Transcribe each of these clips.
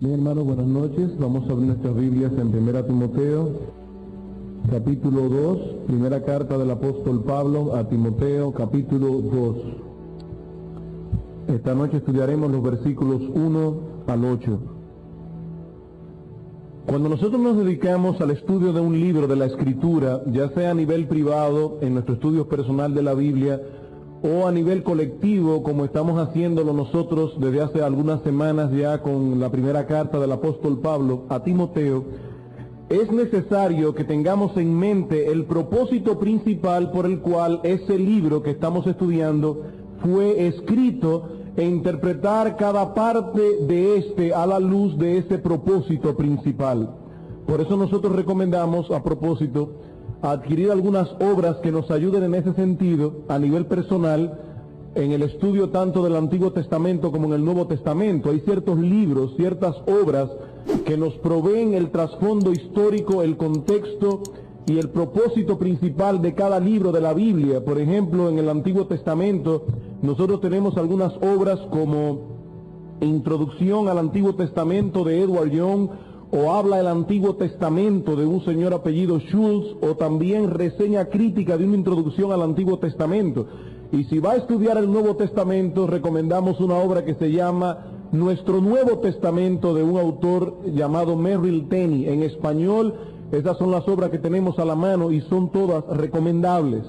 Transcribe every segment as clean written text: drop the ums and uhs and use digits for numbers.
Bien, hermanos, buenas noches. Vamos a abrir nuestras Biblias en 1 Timoteo, capítulo 2, primera carta del apóstol Pablo a Timoteo, capítulo 2. Esta noche estudiaremos los versículos 1 al 8. Cuando nosotros nos dedicamos al estudio de un libro de la Escritura, ya sea a nivel privado, en nuestro estudio personal de la Biblia, o a nivel colectivo, como estamos haciéndolo nosotros desde hace algunas semanas ya con la primera carta del apóstol Pablo a Timoteo, es necesario que tengamos en mente el propósito principal por el cual ese libro que estamos estudiando fue escrito e interpretar cada parte de este a la luz de ese propósito principal. Por eso nosotros recomendamos, a propósito, adquirir algunas obras que nos ayuden en ese sentido a nivel personal en el estudio tanto del Antiguo Testamento como en el Nuevo Testamento. Hay ciertos libros, ciertas obras que nos proveen el trasfondo histórico, el contexto y el propósito principal de cada libro de la Biblia. Por ejemplo, en el Antiguo Testamento nosotros tenemos algunas obras como Introducción al Antiguo Testamento de Edward Young, o Habla el Antiguo Testamento de un señor apellido Schultz, o también Reseña crítica de una introducción al Antiguo Testamento. Y si va a estudiar el Nuevo Testamento, recomendamos una obra que se llama Nuestro Nuevo Testamento de un autor llamado Merrill Tenney. En español, esas son las obras que tenemos a la mano y son todas recomendables.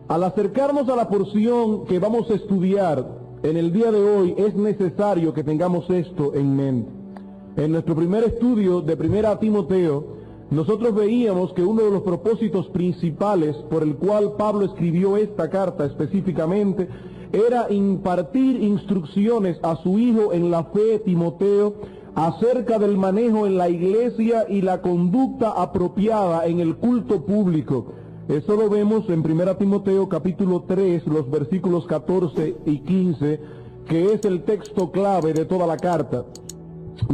Al acercarnos a la porción que vamos a estudiar en el día de hoy, es necesario que tengamos esto en mente. En nuestro primer estudio de 1 Timoteo, nosotros veíamos que uno de los propósitos principales por el cual Pablo escribió esta carta específicamente era impartir instrucciones a su hijo en la fe, Timoteo, acerca del manejo en la iglesia y la conducta apropiada en el culto público. Eso lo vemos en 1 Timoteo capítulo 3, los versículos 14 y 15, que es el texto clave de toda la carta.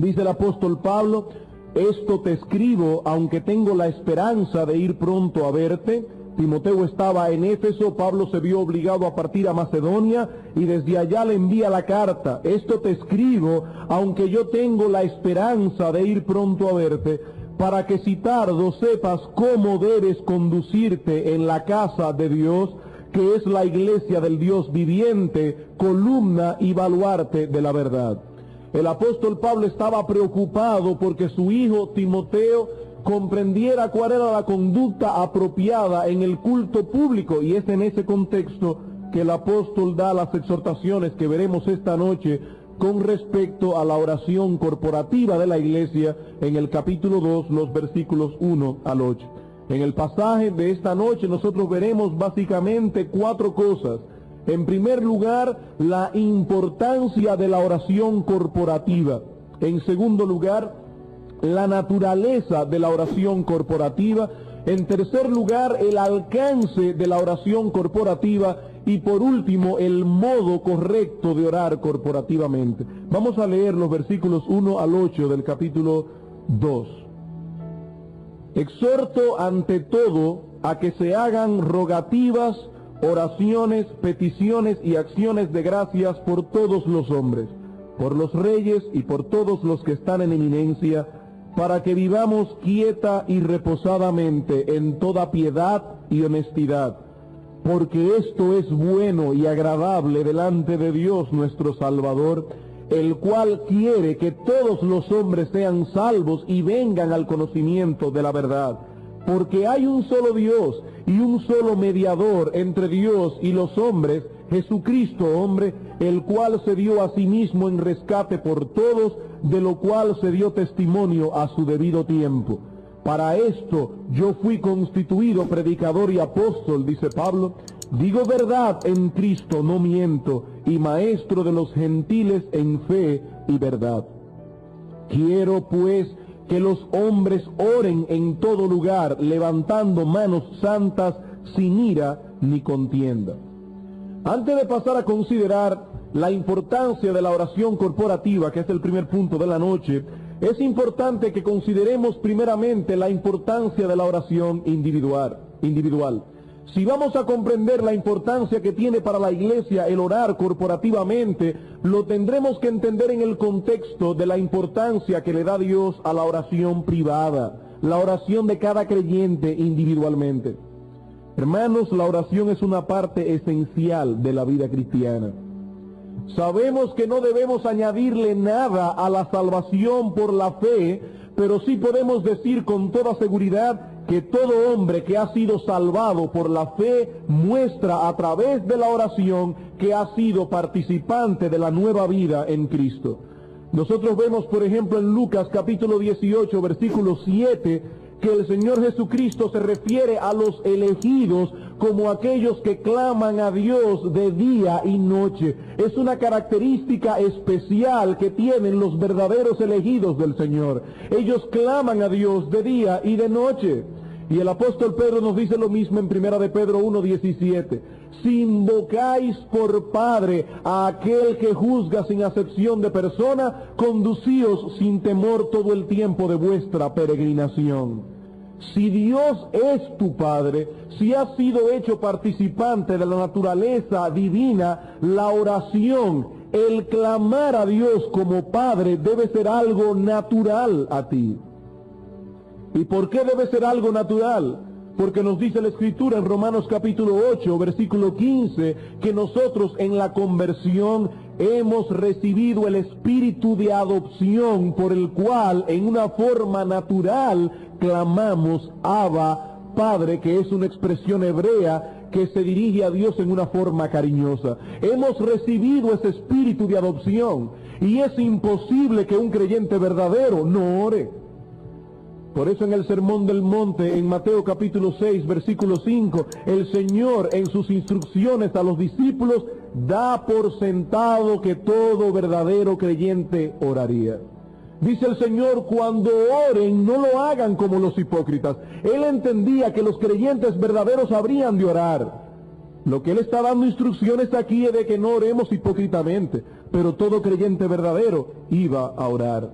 Dice el apóstol Pablo: esto te escribo, aunque tengo la esperanza de ir pronto a verte. Timoteo estaba en Éfeso, Pablo se vio obligado a partir a Macedonia y desde allá le envía la carta. Esto te escribo, aunque yo tengo la esperanza de ir pronto a verte, para que si tardo sepas cómo debes conducirte en la casa de Dios, que es la iglesia del Dios viviente, columna y baluarte de la verdad. El apóstol Pablo estaba preocupado porque su hijo Timoteo comprendiera cuál era la conducta apropiada en el culto público, y es en ese contexto que el apóstol da las exhortaciones que veremos esta noche con respecto a la oración corporativa de la iglesia en el capítulo 2, los versículos 1 al 8. En el pasaje de esta noche nosotros veremos básicamente 4 cosas. En primer lugar, la importancia de la oración corporativa. En segundo lugar, la naturaleza de la oración corporativa. En tercer lugar, el alcance de la oración corporativa. Y por último, el modo correcto de orar corporativamente. Vamos a leer los versículos 1 al 8 del capítulo 2. Exhorto ante todo a que se hagan rogativas, oraciones, peticiones y acciones de gracias por todos los hombres, por los reyes y por todos los que están en eminencia, para que vivamos quieta y reposadamente en toda piedad y honestidad, porque esto es bueno y agradable delante de Dios nuestro Salvador, el cual quiere que todos los hombres sean salvos y vengan al conocimiento de la verdad. Porque hay un solo Dios y un solo mediador entre Dios y los hombres, Jesucristo hombre, el cual se dio a sí mismo en rescate por todos, de lo cual se dio testimonio a su debido tiempo. Para esto yo fui constituido predicador y apóstol, dice Pablo. Digo verdad en Cristo, no miento, y maestro de los gentiles en fe y verdad. Quiero pues que los hombres oren en todo lugar, levantando manos santas, sin ira ni contienda. Antes de pasar a considerar la importancia de la oración corporativa, que es el primer punto de la noche, es importante que consideremos primeramente la importancia de la oración individual. Si vamos a comprender la importancia que tiene para la iglesia el orar corporativamente, lo tendremos que entender en el contexto de la importancia que le da Dios a la oración privada, la oración de cada creyente individualmente. Hermanos, la oración es una parte esencial de la vida cristiana. Sabemos que no debemos añadirle nada a la salvación por la fe, pero sí podemos decir con toda seguridad que todo hombre que ha sido salvado por la fe muestra a través de la oración que ha sido participante de la nueva vida en Cristo. Nosotros vemos, por ejemplo, en Lucas capítulo 18, versículo 7, que el Señor Jesucristo se refiere a los elegidos como aquellos que claman a Dios de día y noche. Es una característica especial que tienen los verdaderos elegidos del Señor. Ellos claman a Dios de día y de noche. Y el apóstol Pedro nos dice lo mismo en 1 de Pedro 1:17. Si invocáis por Padre a aquel que juzga sin acepción de persona, conducíos sin temor todo el tiempo de vuestra peregrinación. Si Dios es tu Padre, si has sido hecho participante de la naturaleza divina, la oración, el clamar a Dios como Padre debe ser algo natural a ti. ¿Y por qué debe ser algo natural? Porque nos dice la Escritura en Romanos capítulo 8, versículo 15, que nosotros en la conversión hemos recibido el espíritu de adopción por el cual en una forma natural clamamos Abba, Padre, que es una expresión hebrea que se dirige a Dios en una forma cariñosa. Hemos recibido ese espíritu de adopción y es imposible que un creyente verdadero no ore. Por eso en el Sermón del Monte, en Mateo capítulo 6, versículo 5, el Señor en sus instrucciones a los discípulos da por sentado que todo verdadero creyente oraría. Dice el Señor, cuando oren, no lo hagan como los hipócritas. Él entendía que los creyentes verdaderos habrían de orar. Lo que Él está dando instrucciones aquí es de que no oremos hipócritamente, pero todo creyente verdadero iba a orar.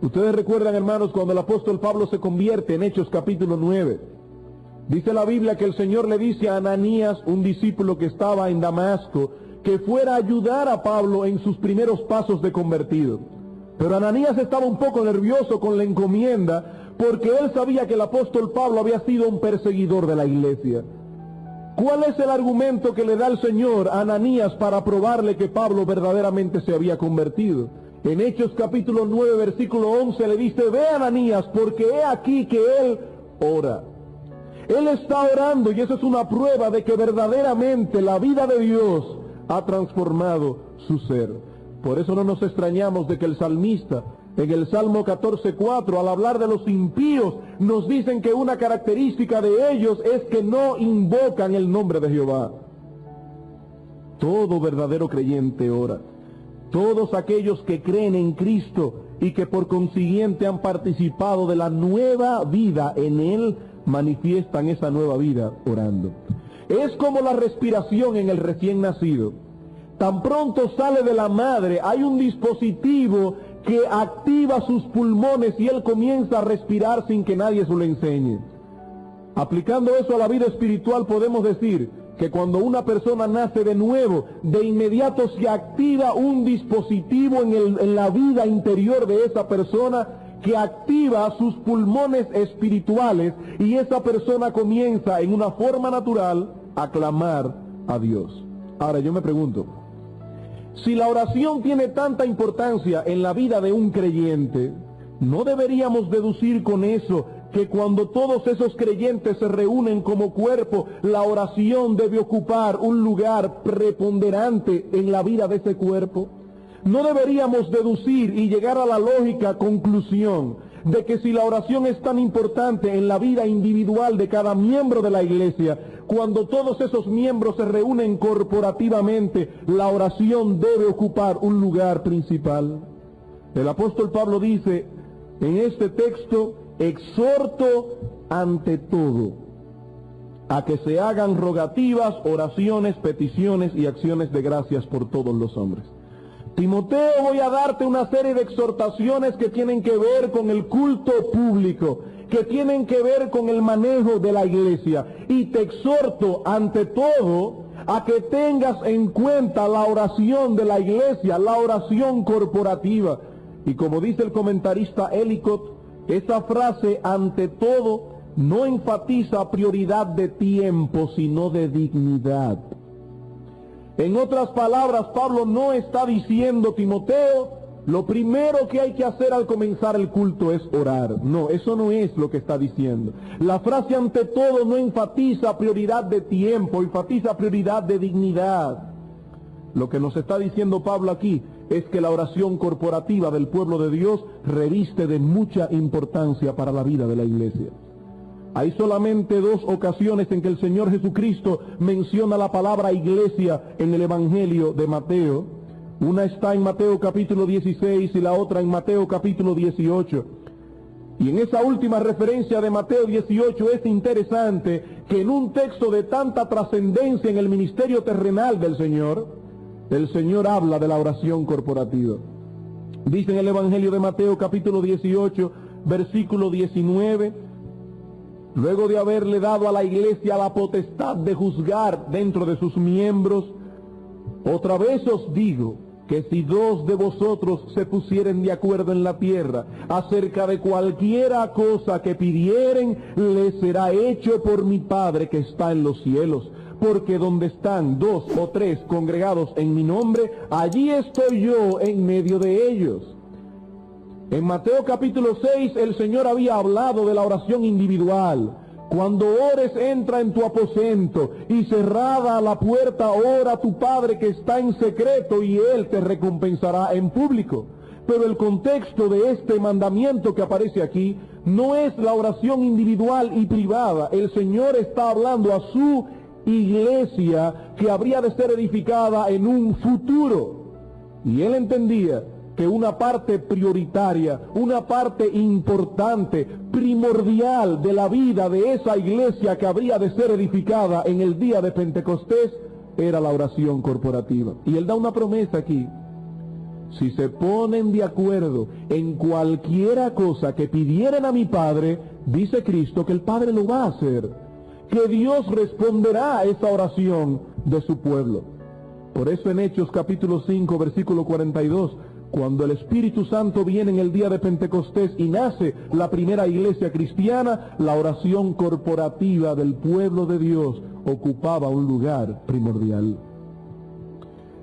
Ustedes recuerdan, hermanos, cuando el apóstol Pablo se convierte en Hechos capítulo 9. Dice la Biblia que el Señor le dice a Ananías, un discípulo que estaba en Damasco, que fuera a ayudar a Pablo en sus primeros pasos de convertido. Pero Ananías estaba un poco nervioso con la encomienda, porque él sabía que el apóstol Pablo había sido un perseguidor de la iglesia. ¿Cuál es el argumento que le da el Señor a Ananías para probarle que Pablo verdaderamente se había convertido? En Hechos capítulo 9, versículo 11 le dice, ve Ananías, porque he aquí que él ora. Él está orando y eso es una prueba de que verdaderamente la vida de Dios ha transformado su ser. Por eso no nos extrañamos de que el salmista, en el Salmo 14:4, al hablar de los impíos, nos dicen que una característica de ellos es que no invocan el nombre de Jehová. Todo verdadero creyente ora. Todos aquellos que creen en Cristo y que por consiguiente han participado de la nueva vida en Él, manifiestan esa nueva vida orando. Es como la respiración en el recién nacido. Tan pronto sale de la madre, hay un dispositivo que activa sus pulmones y él comienza a respirar sin que nadie se lo enseñe. Aplicando eso a la vida espiritual podemos decir que cuando una persona nace de nuevo, de inmediato se activa un dispositivo en la vida interior de esa persona que activa sus pulmones espirituales y esa persona comienza en una forma natural a clamar a Dios. Ahora yo me pregunto, si la oración tiene tanta importancia en la vida de un creyente, ¿no deberíamos deducir con eso que cuando todos esos creyentes se reúnen como cuerpo, la oración debe ocupar un lugar preponderante en la vida de ese cuerpo? ¿No deberíamos deducir y llegar a la lógica conclusión de que si la oración es tan importante en la vida individual de cada miembro de la iglesia, cuando todos esos miembros se reúnen corporativamente, la oración debe ocupar un lugar principal? El apóstol Pablo dice en este texto, exhorto ante todo a que se hagan rogativas, oraciones, peticiones y acciones de gracias por todos los hombres. Timoteo, voy a darte una serie de exhortaciones que tienen que ver con el culto público, que tienen que ver con el manejo de la iglesia. Y te exhorto ante todo a que tengas en cuenta la oración de la iglesia, la oración corporativa. Y como dice el comentarista Ellicott, esa frase ante todo no enfatiza prioridad de tiempo, sino de dignidad. En otras palabras, Pablo no está diciendo, Timoteo, lo primero que hay que hacer al comenzar el culto es orar. No, eso no es lo que está diciendo. La frase ante todo no enfatiza prioridad de tiempo, enfatiza prioridad de dignidad. Lo que nos está diciendo Pablo aquí es que la oración corporativa del pueblo de Dios reviste de mucha importancia para la vida de la iglesia. Hay solamente 2 ocasiones en que el Señor Jesucristo menciona la palabra iglesia en el Evangelio de Mateo. Una está en Mateo capítulo 16 y la otra en Mateo capítulo 18. Y en esa última referencia de Mateo 18 es interesante que en un texto de tanta trascendencia en el ministerio terrenal del Señor, el Señor habla de la oración corporativa. Dice en el Evangelio de Mateo capítulo 18, versículo 19, luego de haberle dado a la iglesia la potestad de juzgar dentro de sus miembros, otra vez os digo que si 2 de vosotros se pusieren de acuerdo en la tierra acerca de cualquiera cosa que pidieren, les será hecho por mi Padre que está en los cielos. Porque donde están 2 o 3 congregados en mi nombre, allí estoy yo en medio de ellos. En Mateo capítulo 6 el Señor había hablado de la oración individual. Cuando ores, entra en tu aposento y cerrada la puerta, ora a tu Padre que está en secreto y Él te recompensará en público. Pero el contexto de este mandamiento que aparece aquí no es la oración individual y privada. El Señor está hablando a su iglesia que habría de ser edificada en un futuro. Y Él entendía que una parte prioritaria, una parte importante, primordial de la vida de esa iglesia que habría de ser edificada en el día de Pentecostés era la oración corporativa. Y Él da una promesa aquí. Si se ponen de acuerdo en cualquiera cosa que pidieran a mi Padre, dice Cristo que el Padre lo va a hacer, que Dios responderá a esa oración de su pueblo. Por eso en Hechos capítulo 5, versículo 42, cuando el Espíritu Santo viene en el día de Pentecostés y nace la primera iglesia cristiana, la oración corporativa del pueblo de Dios ocupaba un lugar primordial.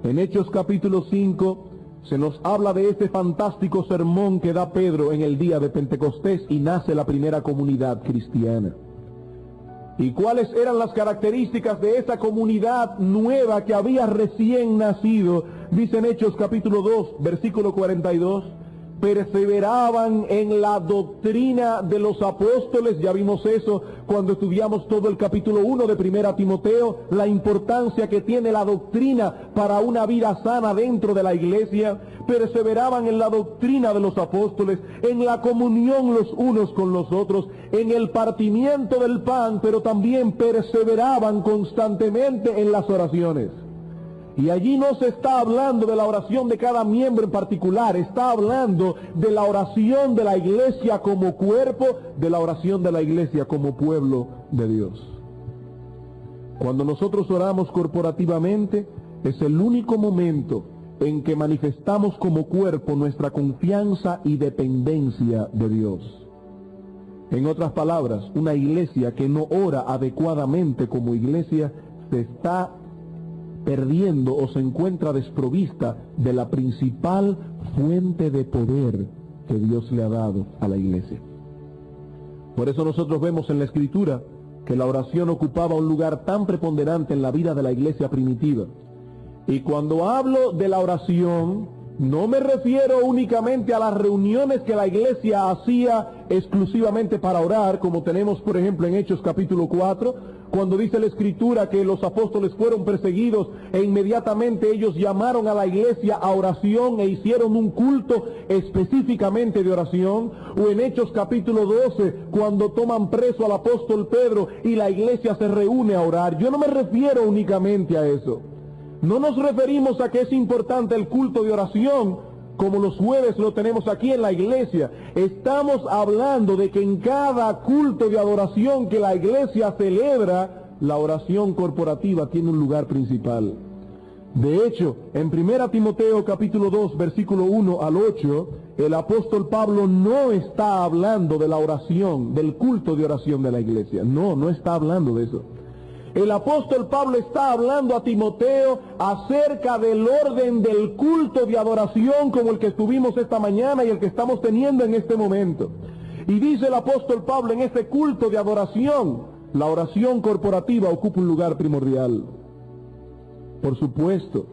En Hechos capítulo 5 se nos habla de este fantástico sermón que da Pedro en el día de Pentecostés y nace la primera comunidad cristiana. ¿Y cuáles eran las características de esa comunidad nueva que había recién nacido? Dice en Hechos capítulo 2, versículo 42, perseveraban en la doctrina de los apóstoles. Ya vimos eso cuando estudiamos todo el capítulo 1 de Primera Timoteo, la importancia que tiene la doctrina para una vida sana dentro de la iglesia. Perseveraban en la doctrina de los apóstoles, en la comunión los unos con los otros, en el partimiento del pan, pero también perseveraban constantemente en las oraciones. Y allí no se está hablando de la oración de cada miembro en particular, está hablando de la oración de la iglesia como cuerpo, de la oración de la iglesia como pueblo de Dios. Cuando nosotros oramos corporativamente, es el único momento en que manifestamos como cuerpo nuestra confianza y dependencia de Dios. En otras palabras, una iglesia que no ora adecuadamente como iglesia se está perdiendo o se encuentra desprovista de la principal fuente de poder que Dios le ha dado a la iglesia. Por eso nosotros vemos en la Escritura que la oración ocupaba un lugar tan preponderante en la vida de la iglesia primitiva. Y cuando hablo de la oración, no me refiero únicamente a las reuniones que la iglesia hacía exclusivamente para orar, como tenemos por ejemplo en Hechos capítulo 4, cuando dice la Escritura que los apóstoles fueron perseguidos e inmediatamente ellos llamaron a la iglesia a oración e hicieron un culto específicamente de oración, o en Hechos capítulo 12, cuando toman preso al apóstol Pedro y la iglesia se reúne a orar. Yo no me refiero únicamente a eso. No nos referimos a que es importante el culto de oración como los jueves lo tenemos aquí en la iglesia. Estamos hablando de que en cada culto de adoración que la iglesia celebra, la oración corporativa tiene un lugar principal. De hecho, en 1 Timoteo capítulo 2, versículo 1 al 8, el apóstol Pablo no está hablando de la oración, del culto de oración de la iglesia. No está hablando de eso. El apóstol Pablo está hablando a Timoteo acerca del orden del culto de adoración como el que estuvimos esta mañana y el que estamos teniendo en este momento. Y dice el apóstol Pablo, en ese culto de adoración, la oración corporativa ocupa un lugar primordial. Por supuesto,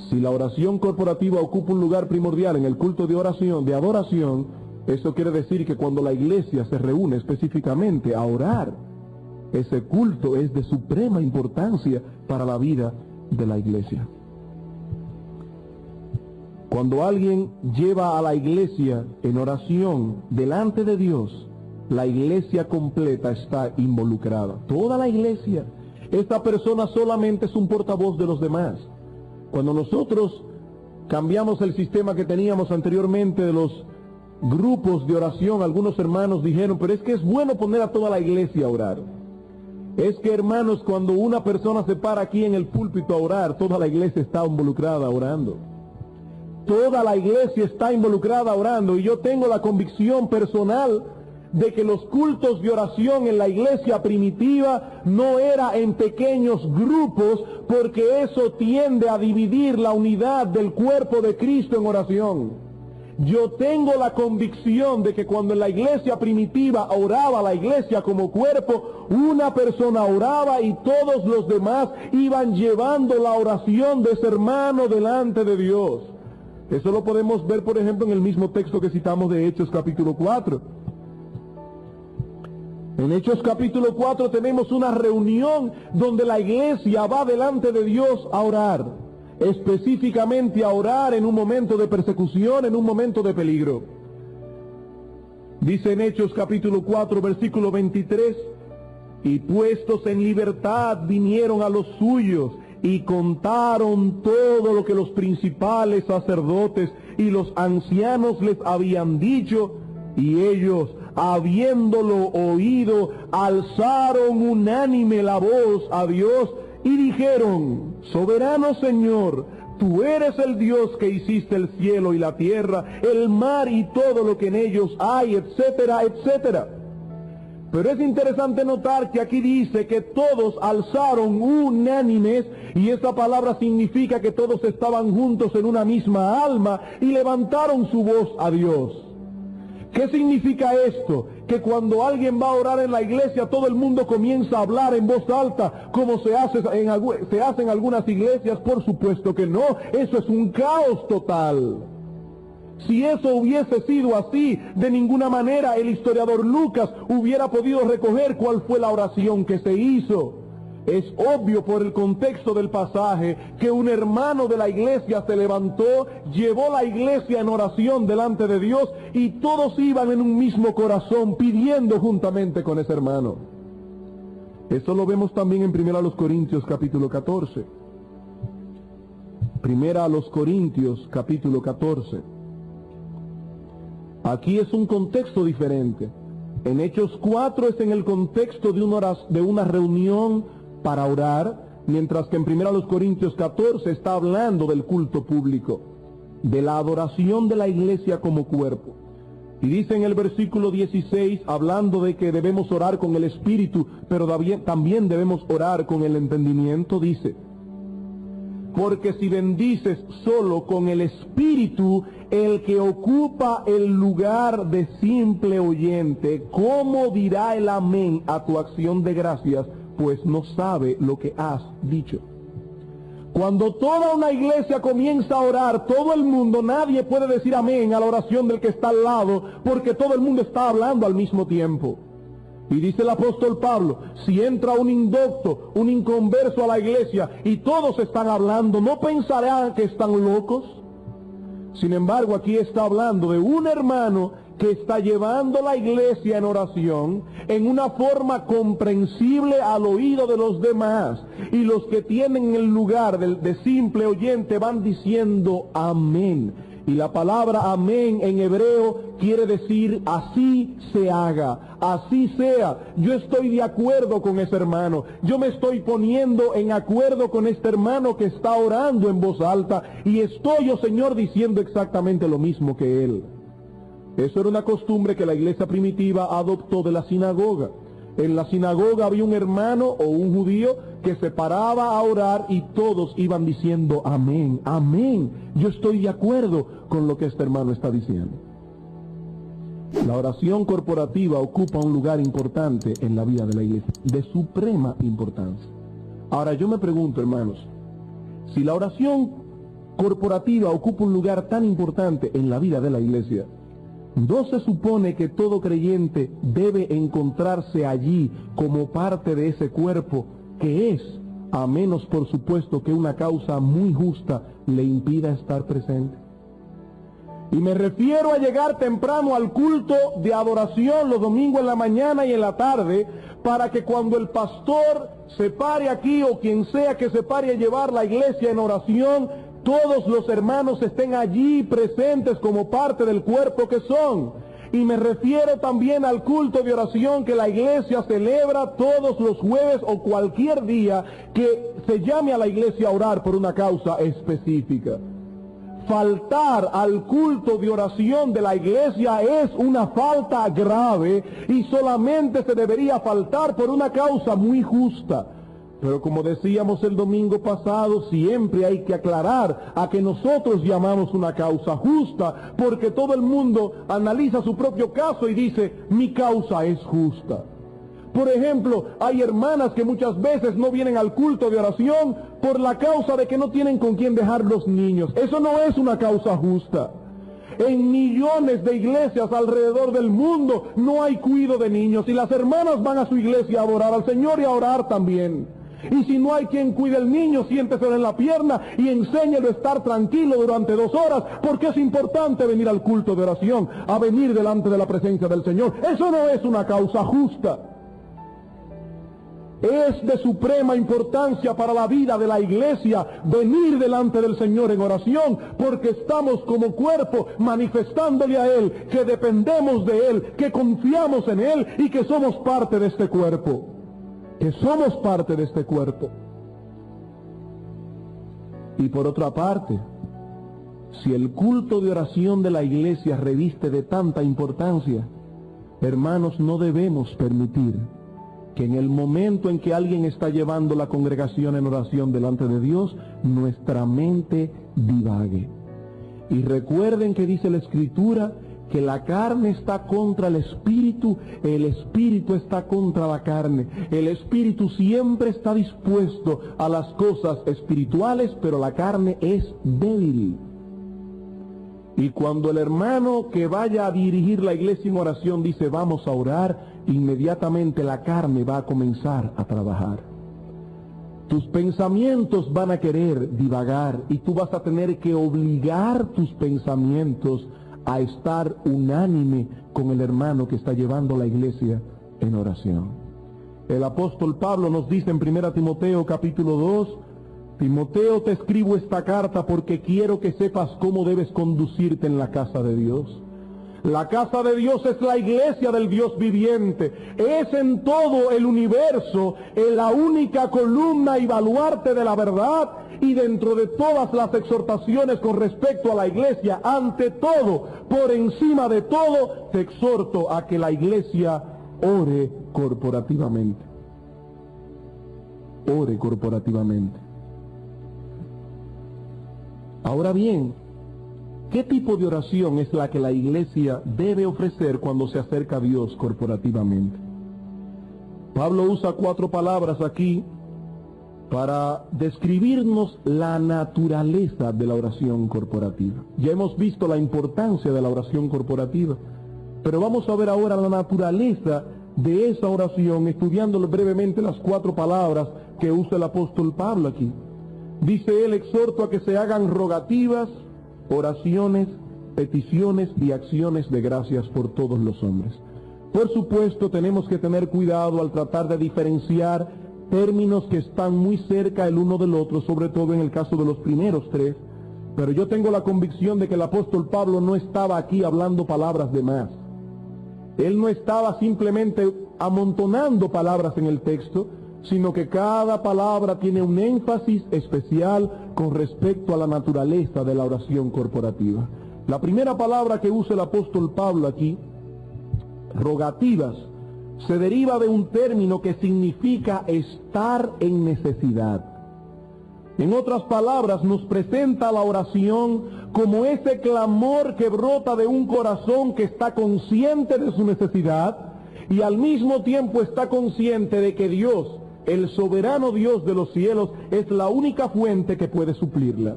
si la oración corporativa ocupa un lugar primordial en el culto de oración, de adoración, eso quiere decir que cuando la iglesia se reúne específicamente a orar, ese culto es de suprema importancia para la vida de la iglesia. Cuando alguien lleva a la iglesia en oración delante de Dios, la iglesia completa está involucrada. Toda la iglesia. Esta persona solamente es un portavoz de los demás. Cuando nosotros cambiamos el sistema que teníamos anteriormente de los grupos de oración, algunos hermanos dijeron, pero es que es bueno poner a toda la iglesia a orar. Es que, hermanos, cuando una persona se para aquí en el púlpito a orar, toda la iglesia está involucrada orando. Toda la iglesia está involucrada orando, y yo tengo la convicción personal de que los cultos de oración en la iglesia primitiva no era en pequeños grupos, porque eso tiende a dividir la unidad del cuerpo de Cristo en oración. Yo tengo la convicción de que cuando en la iglesia primitiva oraba la iglesia como cuerpo, una persona oraba y todos los demás iban llevando la oración de ese hermano delante de Dios. Eso lo podemos ver, por ejemplo, en el mismo texto que citamos de Hechos capítulo 4. En Hechos capítulo 4 tenemos una reunión donde la iglesia va delante de Dios a orar, específicamente a orar en un momento de persecución, en un momento de peligro. Dice en Hechos capítulo 4, versículo 23, y puestos en libertad vinieron a los suyos y contaron todo lo que los principales sacerdotes y los ancianos les habían dicho, y ellos, habiéndolo oído, alzaron unánime la voz a Dios y dijeron, soberano Señor, tú eres el Dios que hiciste el cielo y la tierra, el mar y todo lo que en ellos hay, etcétera, etcétera. Pero es interesante notar que aquí dice que todos alzaron unánimes, y esa palabra significa que todos estaban juntos en una misma alma y levantaron su voz a Dios. ¿Qué significa esto? Que cuando alguien va a orar en la iglesia, todo el mundo comienza a hablar en voz alta, como se hace en algunas iglesias. Por supuesto que no, eso es un caos total. Si eso hubiese sido así, de ninguna manera el historiador Lucas hubiera podido recoger cuál fue la oración que se hizo. Es obvio por el contexto del pasaje que un hermano de la iglesia se levantó, llevó la iglesia en oración delante de Dios y todos iban en un mismo corazón pidiendo juntamente con ese hermano. Eso lo vemos también en 1 Corintios capítulo 14. 1 Corintios capítulo 14. Aquí es un contexto diferente. En Hechos 4 es en el contexto de una reunión para orar, mientras que en 1 Corintios 14 está hablando del culto público, de la adoración de la iglesia como cuerpo. Y dice en el versículo 16, hablando de que debemos orar con el espíritu, pero también debemos orar con el entendimiento, dice, porque si bendices solo con el espíritu, el que ocupa el lugar de simple oyente, ¿cómo dirá el amén a tu acción de gracias? Pues no sabe lo que has dicho. Cuando toda una iglesia comienza a orar, todo el mundo, nadie puede decir amén a la oración del que está al lado, porque todo el mundo está hablando al mismo tiempo. Y dice el apóstol Pablo, si entra un indocto, un inconverso a la iglesia y todos están hablando, ¿no pensarán que están locos? Sin embargo, aquí está hablando de un hermano que está llevando la iglesia en oración en una forma comprensible al oído de los demás, y los que tienen el lugar de simple oyente van diciendo amén. Y la palabra amén en hebreo quiere decir así se haga, así sea. Yo estoy de acuerdo con ese hermano. Yo me estoy poniendo en acuerdo con este hermano que está orando en voz alta y estoy, oh Señor, diciendo exactamente lo mismo que él. Eso era una costumbre que la iglesia primitiva adoptó de la sinagoga. En la sinagoga había un hermano o un judío que se paraba a orar y todos iban diciendo amén, amén. Yo estoy de acuerdo con lo que este hermano está diciendo. La oración corporativa ocupa un lugar importante en la vida de la iglesia, de suprema importancia. Ahora yo me pregunto, hermanos, si la oración corporativa ocupa un lugar tan importante en la vida de la iglesia, ¿no se supone que todo creyente debe encontrarse allí como parte de ese cuerpo que es, a menos por supuesto que una causa muy justa le impida estar presente? Y me refiero a llegar temprano al culto de adoración los domingos en la mañana y en la tarde, para que cuando el pastor se pare aquí o quien sea que se pare a llevar la iglesia en oración, todos los hermanos estén allí presentes como parte del cuerpo que son. Y me refiero también al culto de oración que la iglesia celebra todos los jueves o cualquier día que se llame a la iglesia a orar por una causa específica. Faltar al culto de oración de la iglesia es una falta grave y solamente se debería faltar por una causa muy justa. Pero como decíamos el domingo pasado, siempre hay que aclarar a que nosotros llamamos una causa justa, porque todo el mundo analiza su propio caso y dice, mi causa es justa. Por ejemplo, hay hermanas que muchas veces no vienen al culto de oración por la causa de que no tienen con quién dejar los niños. Eso no es una causa justa. En millones de iglesias alrededor del mundo no hay cuidado de niños y las hermanas van a su iglesia a adorar al Señor y a orar también. Y si no hay quien cuide el niño, siéntese en la pierna y enséñelo a estar tranquilo durante 2 horas, porque es importante venir al culto de oración, a venir delante de la presencia del Señor. Eso no es una causa justa. Es de suprema importancia para la vida de la iglesia venir delante del Señor en oración, porque estamos como cuerpo manifestándole a Él que dependemos de Él, que confiamos en Él y que somos parte de este cuerpo. Que somos parte de este cuerpo. Y por otra parte, si el culto de oración de la iglesia reviste de tanta importancia, hermanos, no debemos permitir que en el momento en que alguien está llevando la congregación en oración delante de Dios, nuestra mente divague. Y recuerden que dice la Escritura que la carne está contra el espíritu está contra la carne. El espíritu siempre está dispuesto a las cosas espirituales, pero la carne es débil. Y cuando el hermano que vaya a dirigir la iglesia en oración dice vamos a orar, inmediatamente la carne va a comenzar a trabajar. Tus pensamientos van a querer divagar y tú vas a tener que obligar tus pensamientos a estar unánime con el hermano que está llevando la iglesia en oración. El apóstol Pablo nos dice en 1 Timoteo capítulo 2, Timoteo, te escribo esta carta porque quiero que sepas cómo debes conducirte en la casa de Dios. La casa de Dios es la iglesia del Dios viviente. Es en todo el universo la única columna y baluarte de la verdad, y dentro de todas las exhortaciones con respecto a la iglesia, ante todo, por encima de todo, te exhorto a que la iglesia ore corporativamente. Ore corporativamente. Ahora bien, ¿qué tipo de oración es la que la iglesia debe ofrecer cuando se acerca a Dios corporativamente? Pablo usa 4 palabras aquí para describirnos la naturaleza de la oración corporativa. Ya hemos visto la importancia de la oración corporativa, pero vamos a ver ahora la naturaleza de esa oración, estudiándolo brevemente las 4 palabras que usa el apóstol Pablo aquí. Dice él, exhorto a que se hagan rogativas, oraciones, peticiones y acciones de gracias por todos los hombres. Por supuesto, tenemos que tener cuidado al tratar de diferenciar términos que están muy cerca el uno del otro, sobre todo en el caso de los primeros 3, Pero yo tengo la convicción de que el apóstol Pablo no estaba aquí hablando palabras de más. Él no estaba simplemente amontonando palabras en el texto, sino que cada palabra tiene un énfasis especial con respecto a la naturaleza de la oración corporativa. La primera palabra que usa el apóstol Pablo aquí, rogativas, se deriva de un término que significa estar en necesidad. En otras palabras, nos presenta la oración como ese clamor que brota de un corazón que está consciente de su necesidad y al mismo tiempo está consciente de que Dios, el soberano Dios de los cielos, es la única fuente que puede suplirla.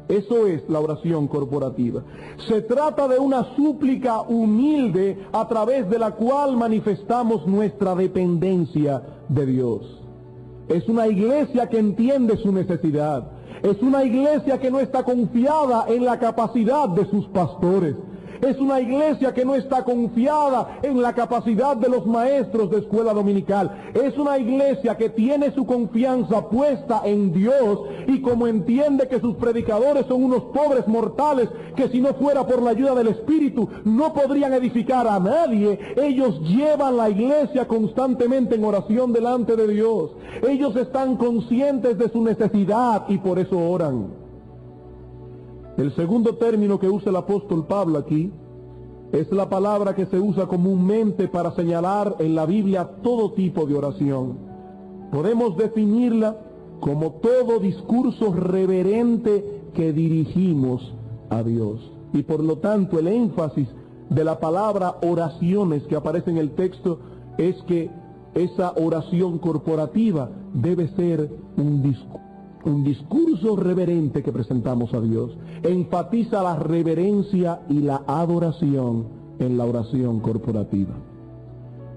Eso es la oración corporativa. Se trata de una súplica humilde a través de la cual manifestamos nuestra dependencia de Dios. Es una iglesia que entiende su necesidad. Es una iglesia que no está confiada en la capacidad de sus pastores. Es una iglesia que no está confiada en la capacidad de los maestros de escuela dominical. Es una iglesia que tiene su confianza puesta en Dios y como entiende que sus predicadores son unos pobres mortales que si no fuera por la ayuda del Espíritu no podrían edificar a nadie, ellos llevan la iglesia constantemente en oración delante de Dios. Ellos están conscientes de su necesidad y por eso oran. El segundo término que usa el apóstol Pablo aquí es la palabra que se usa comúnmente para señalar en la Biblia todo tipo de oración. Podemos definirla como todo discurso reverente que dirigimos a Dios. Y por lo tanto el énfasis de la palabra oraciones que aparece en el texto es que esa oración corporativa debe ser un discurso reverente que presentamos a Dios. Enfatiza la reverencia y la adoración en la oración corporativa.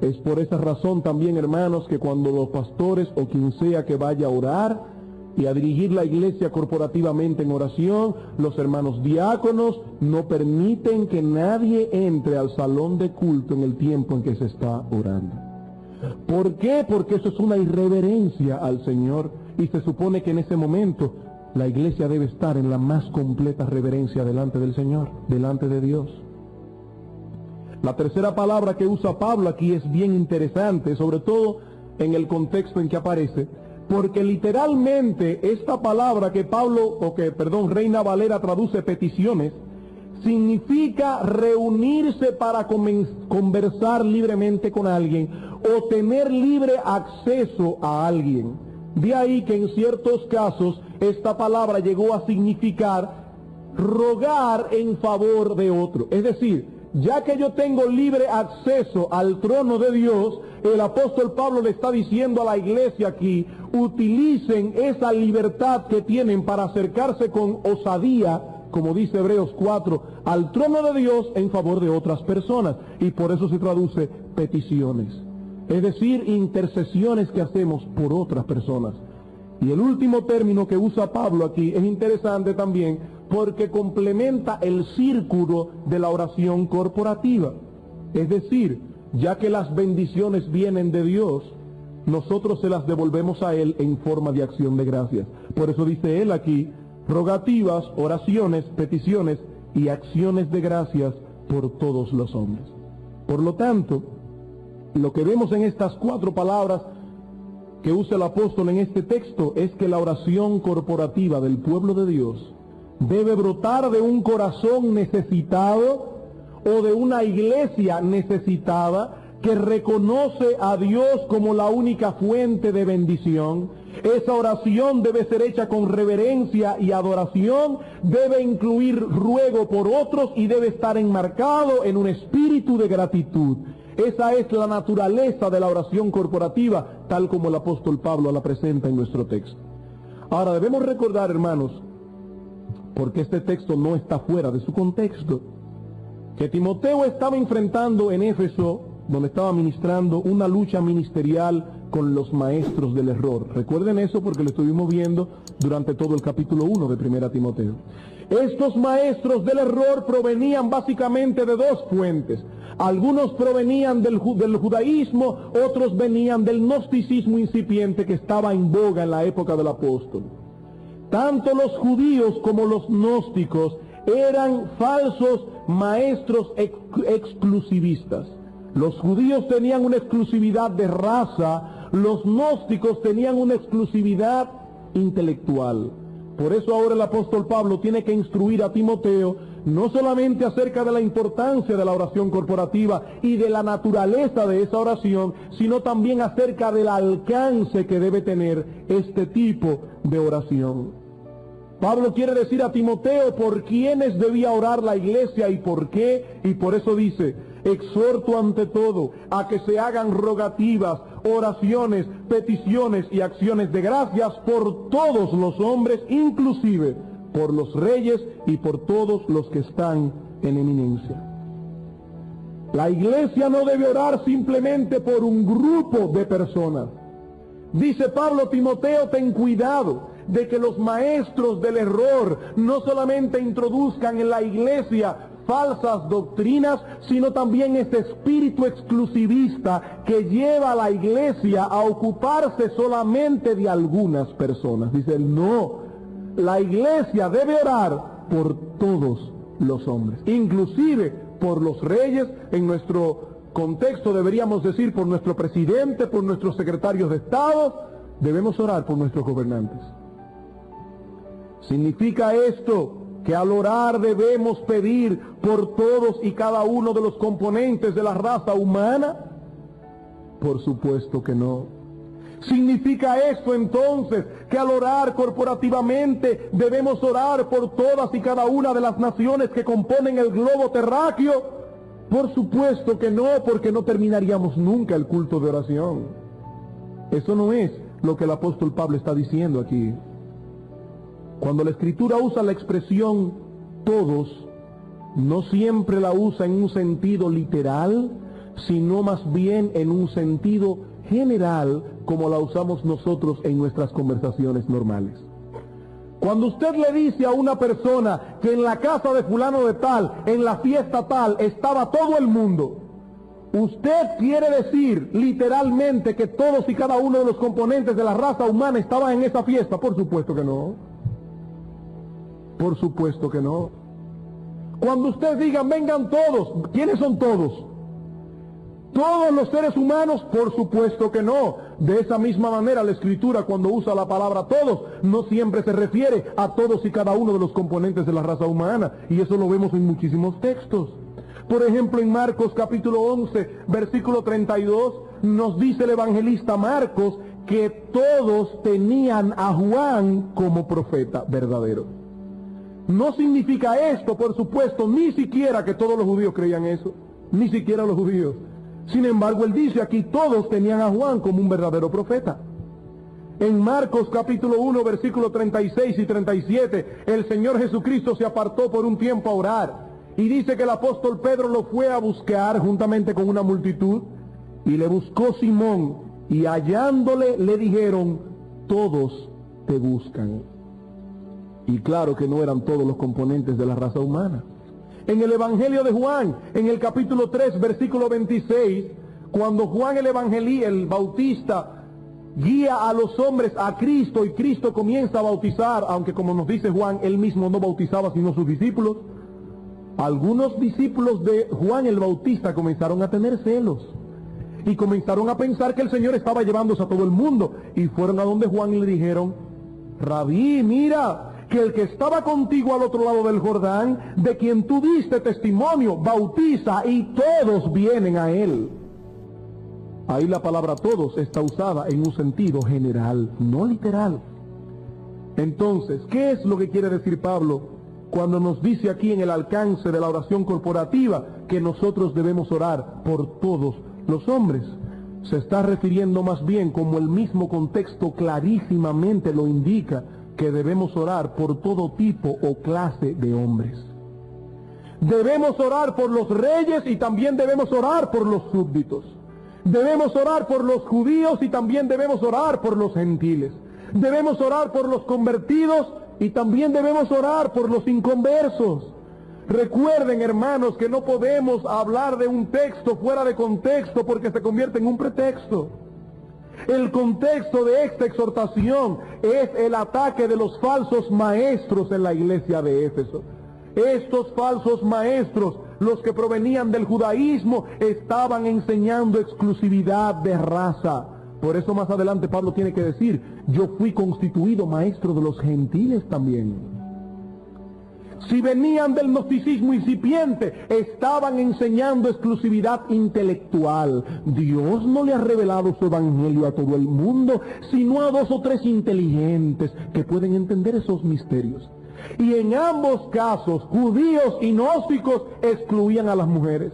Es por esa razón también, hermanos, que cuando los pastores o quien sea que vaya a orar y a dirigir la iglesia corporativamente en oración, los hermanos diáconos no permiten que nadie entre al salón de culto en el tiempo en que se está orando. ¿Por qué? Porque eso es una irreverencia al Señor. Y se supone que en ese momento la iglesia debe estar en la más completa reverencia delante del Señor, delante de Dios. La tercera palabra que usa Pablo aquí es bien interesante, sobre todo en el contexto en que aparece, porque literalmente esta palabra que Reina Valera traduce peticiones, significa reunirse para conversar libremente con alguien o tener libre acceso a alguien. De ahí que en ciertos casos esta palabra llegó a significar rogar en favor de otro. Es decir, ya que yo tengo libre acceso al trono de Dios, el apóstol Pablo le está diciendo a la iglesia aquí, utilicen esa libertad que tienen para acercarse con osadía, como dice Hebreos 4, al trono de Dios en favor de otras personas. Y por eso se traduce peticiones. Es decir, intercesiones que hacemos por otras personas. Y el último término que usa Pablo aquí es interesante también porque complementa el círculo de la oración corporativa. Es decir, ya que las bendiciones vienen de Dios, nosotros se las devolvemos a Él en forma de acción de gracias. Por eso dice Él aquí, rogativas, oraciones, peticiones y acciones de gracias por todos los hombres. Por lo tanto, lo que vemos en estas 4 palabras que usa el apóstol en este texto es que la oración corporativa del pueblo de Dios debe brotar de un corazón necesitado o de una iglesia necesitada que reconoce a Dios como la única fuente de bendición. Esa oración debe ser hecha con reverencia y adoración, debe incluir ruego por otros y debe estar enmarcado en un espíritu de gratitud. Esa es la naturaleza de la oración corporativa, tal como el apóstol Pablo la presenta en nuestro texto. Ahora debemos recordar, hermanos, porque este texto no está fuera de su contexto, que Timoteo estaba enfrentando en Éfeso, donde estaba ministrando, una lucha ministerial con los maestros del error. Recuerden eso porque lo estuvimos viendo durante todo el capítulo 1 de 1 Timoteo. Estos maestros del error provenían básicamente de 2 fuentes. Algunos provenían del judaísmo, otros venían del gnosticismo incipiente que estaba en boga en la época del apóstol. Tanto los judíos como los gnósticos eran falsos maestros exclusivistas. Los judíos tenían una exclusividad de raza, los gnósticos tenían una exclusividad intelectual. Por eso ahora el apóstol Pablo tiene que instruir a Timoteo no solamente acerca de la importancia de la oración corporativa y de la naturaleza de esa oración, sino también acerca del alcance que debe tener este tipo de oración. Pablo quiere decir a Timoteo por quiénes debía orar la iglesia y por qué, y por eso dice: exhorto ante todo a que se hagan rogativas, oraciones, peticiones y acciones de gracias por todos los hombres, inclusive por los reyes y por todos los que están en eminencia. La iglesia no debe orar simplemente por un grupo de personas. Dice Pablo: Timoteo, ten cuidado de que los maestros del error no solamente introduzcan en la iglesia falsas doctrinas, sino también este espíritu exclusivista que lleva a la iglesia a ocuparse solamente de algunas personas. Dice él: no, la iglesia debe orar por todos los hombres, inclusive por los reyes. En nuestro contexto deberíamos decir por nuestro presidente, por nuestros secretarios de Estado. Debemos orar por nuestros gobernantes. ¿Significa esto que al orar debemos pedir por todos y cada uno de los componentes de la raza humana? Por supuesto que no. ¿Significa esto entonces que al orar corporativamente debemos orar por todas y cada una de las naciones que componen el globo terráqueo? Por supuesto que no, porque no terminaríamos nunca el culto de oración. Eso no es lo que el apóstol Pablo está diciendo aquí. Cuando la Escritura usa la expresión todos, no siempre la usa en un sentido literal, sino más bien en un sentido general, como la usamos nosotros en nuestras conversaciones normales. Cuando usted le dice a una persona que en la casa de fulano de tal, en la fiesta tal, estaba todo el mundo, ¿usted quiere decir literalmente que todos y cada uno de los componentes de la raza humana estaban en esa fiesta? Por supuesto que no. Por supuesto que no. Cuando usted diga vengan todos, ¿quiénes son todos? ¿Todos los seres humanos? Por supuesto que no. De esa misma manera la Escritura, cuando usa la palabra todos, no siempre se refiere a todos y cada uno de los componentes de la raza humana, y eso lo vemos en muchísimos textos. Por ejemplo, en Marcos capítulo 11, versículo 32, nos dice el evangelista Marcos que todos tenían a Juan como profeta verdadero. No significa esto, por supuesto, ni siquiera que todos los judíos creían eso, ni siquiera los judíos. Sin embargo, él dice aquí, todos tenían a Juan como un verdadero profeta. En Marcos capítulo 1, versículos 36 y 37, el Señor Jesucristo se apartó por un tiempo a orar, y dice que el apóstol Pedro lo fue a buscar juntamente con una multitud, y le buscó Simón, y hallándole le dijeron: todos te buscan. Y claro que no eran todos los componentes de la raza humana. En el Evangelio de Juan, en el capítulo 3, versículo 26, cuando Juan el Bautista guía a los hombres a Cristo y Cristo comienza a bautizar, aunque como nos dice Juan, él mismo no bautizaba sino sus discípulos, algunos discípulos de Juan el Bautista comenzaron a tener celos y comenzaron a pensar que el Señor estaba llevándose a todo el mundo, y fueron a donde Juan y le dijeron: Rabí, mira que el que estaba contigo al otro lado del Jordán, de quien tú diste testimonio, bautiza y todos vienen a él. Ahí la palabra todos está usada en un sentido general, no literal. Entonces, ¿qué es lo que quiere decir Pablo cuando nos dice aquí en el alcance de la oración corporativa que nosotros debemos orar por todos los hombres? Se está refiriendo más bien, como el mismo contexto clarísimamente lo indica, que debemos orar por todo tipo o clase de hombres. Debemos orar por los reyes y también debemos orar por los súbditos. Debemos orar por los judíos y también debemos orar por los gentiles. Debemos orar por los convertidos y también debemos orar por los inconversos. Recuerden, hermanos, que no podemos hablar de un texto fuera de contexto porque se convierte en un pretexto. El contexto de esta exhortación es el ataque de los falsos maestros en la iglesia de Éfeso. Estos falsos maestros, los que provenían del judaísmo, estaban enseñando exclusividad de raza. Por eso más adelante Pablo tiene que decir, yo fui constituido maestro de los gentiles también. Si venían del gnosticismo incipiente, estaban enseñando exclusividad intelectual. Dios no le ha revelado su evangelio a todo el mundo, sino a 2 o 3 inteligentes que pueden entender esos misterios. Y en ambos casos, judíos y gnósticos excluían a las mujeres.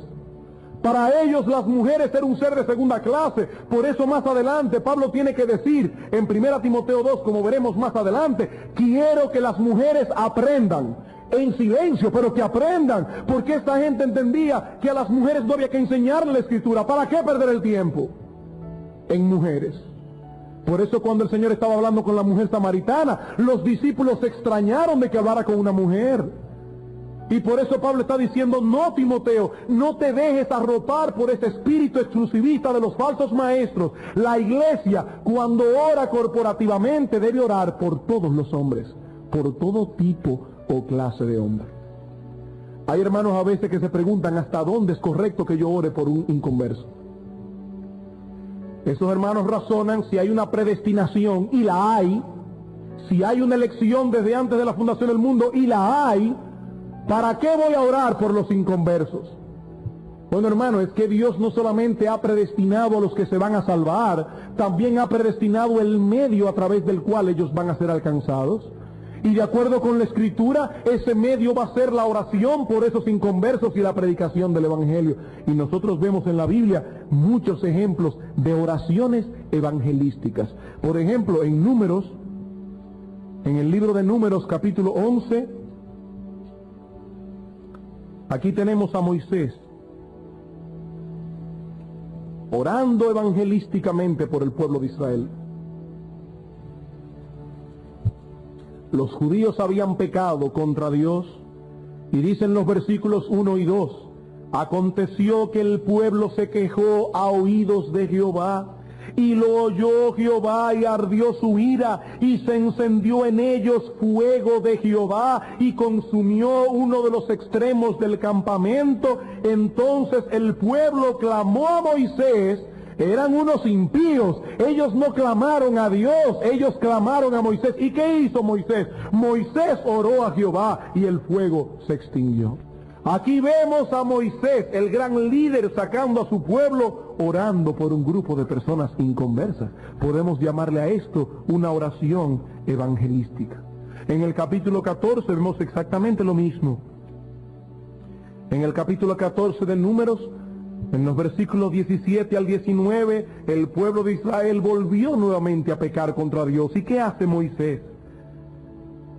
Para ellos las mujeres eran un ser de segunda clase. Por eso más adelante Pablo tiene que decir en 1 Timoteo 2, como veremos más adelante, quiero que las mujeres aprendan en silencio, pero que aprendan, porque esta gente entendía que a las mujeres no había que enseñarle la escritura. ¿Para qué perder el tiempo en mujeres? Por eso cuando el Señor estaba hablando con la mujer samaritana, los discípulos se extrañaron de que hablara con una mujer. Y por eso Pablo está diciendo, no, Timoteo, no te dejes arropar por ese espíritu exclusivista de los falsos maestros. La iglesia, cuando ora corporativamente, debe orar por todos los hombres, por todo tipo o clase de hombre. Hay hermanos a veces que se preguntan hasta dónde es correcto que yo ore por un inconverso. Esos hermanos razonan si hay una predestinación, y la hay, si hay una elección desde antes de la fundación del mundo, y la hay. ¿Para qué voy a orar por los inconversos? Bueno, hermano, es que Dios no solamente ha predestinado a los que se van a salvar, también ha predestinado el medio a través del cual ellos van a ser alcanzados. Y de acuerdo con la Escritura, ese medio va a ser la oración por esos inconversos y la predicación del Evangelio. Y nosotros vemos en la Biblia muchos ejemplos de oraciones evangelísticas. Por ejemplo, en Números, en el libro de Números, capítulo 11, aquí tenemos a Moisés orando evangelísticamente por el pueblo de Israel. Los judíos habían pecado contra Dios, y dicen los versículos 1 y 2, aconteció que el pueblo se quejó a oídos de Jehová, y lo oyó Jehová, y ardió su ira, y se encendió en ellos fuego de Jehová, y consumió uno de los extremos del campamento. Entonces el pueblo clamó a Moisés. Eran unos impíos, ellos no clamaron a Dios, ellos clamaron a Moisés. ¿Y qué hizo Moisés? Moisés oró a Jehová y el fuego se extinguió. Aquí vemos a Moisés, el gran líder, sacando a su pueblo, orando por un grupo de personas inconversas. Podemos llamarle a esto una oración evangelística. En el capítulo 14 vemos exactamente lo mismo. En el capítulo 14 de Números, en los versículos 17 al 19, el pueblo de Israel volvió nuevamente a pecar contra Dios. ¿Y qué hace Moisés?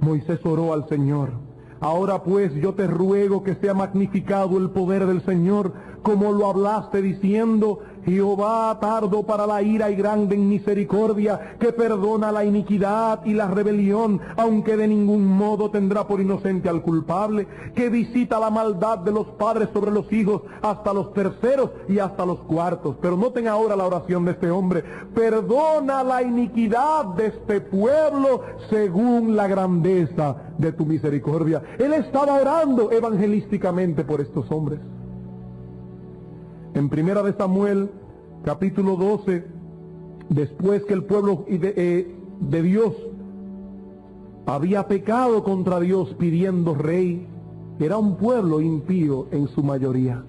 Moisés oró al Señor. Ahora pues yo te ruego que sea magnificado el poder del Señor, como lo hablaste diciendo, Jehová tardo para la ira y grande en misericordia, que perdona la iniquidad y la rebelión, aunque de ningún modo tendrá por inocente al culpable, que visita la maldad de los padres sobre los hijos hasta los terceros y hasta los cuartos. Pero noten ahora la oración de este hombre: perdona la iniquidad de este pueblo según la grandeza de tu misericordia. Él estaba orando evangelísticamente por estos hombres. En Primera de Samuel, capítulo 12, después que el pueblo de Dios había pecado contra Dios pidiendo rey, era un pueblo impío en su mayoría.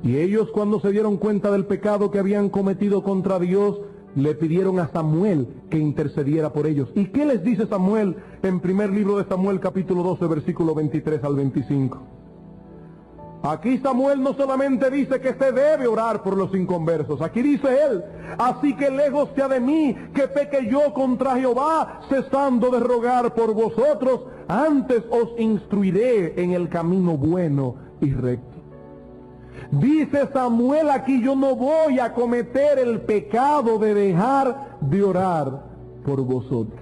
Y ellos, cuando se dieron cuenta del pecado que habían cometido contra Dios, le pidieron a Samuel que intercediera por ellos. ¿Y qué les dice Samuel en primer libro de Samuel, capítulo 12, versículo 23 al 25? Aquí Samuel no solamente dice que se debe orar por los inconversos, aquí dice él: así que lejos sea de mí que peque yo contra Jehová, cesando de rogar por vosotros, antes os instruiré en el camino bueno y recto. Dice Samuel aquí: yo no voy a cometer el pecado de dejar de orar por vosotros.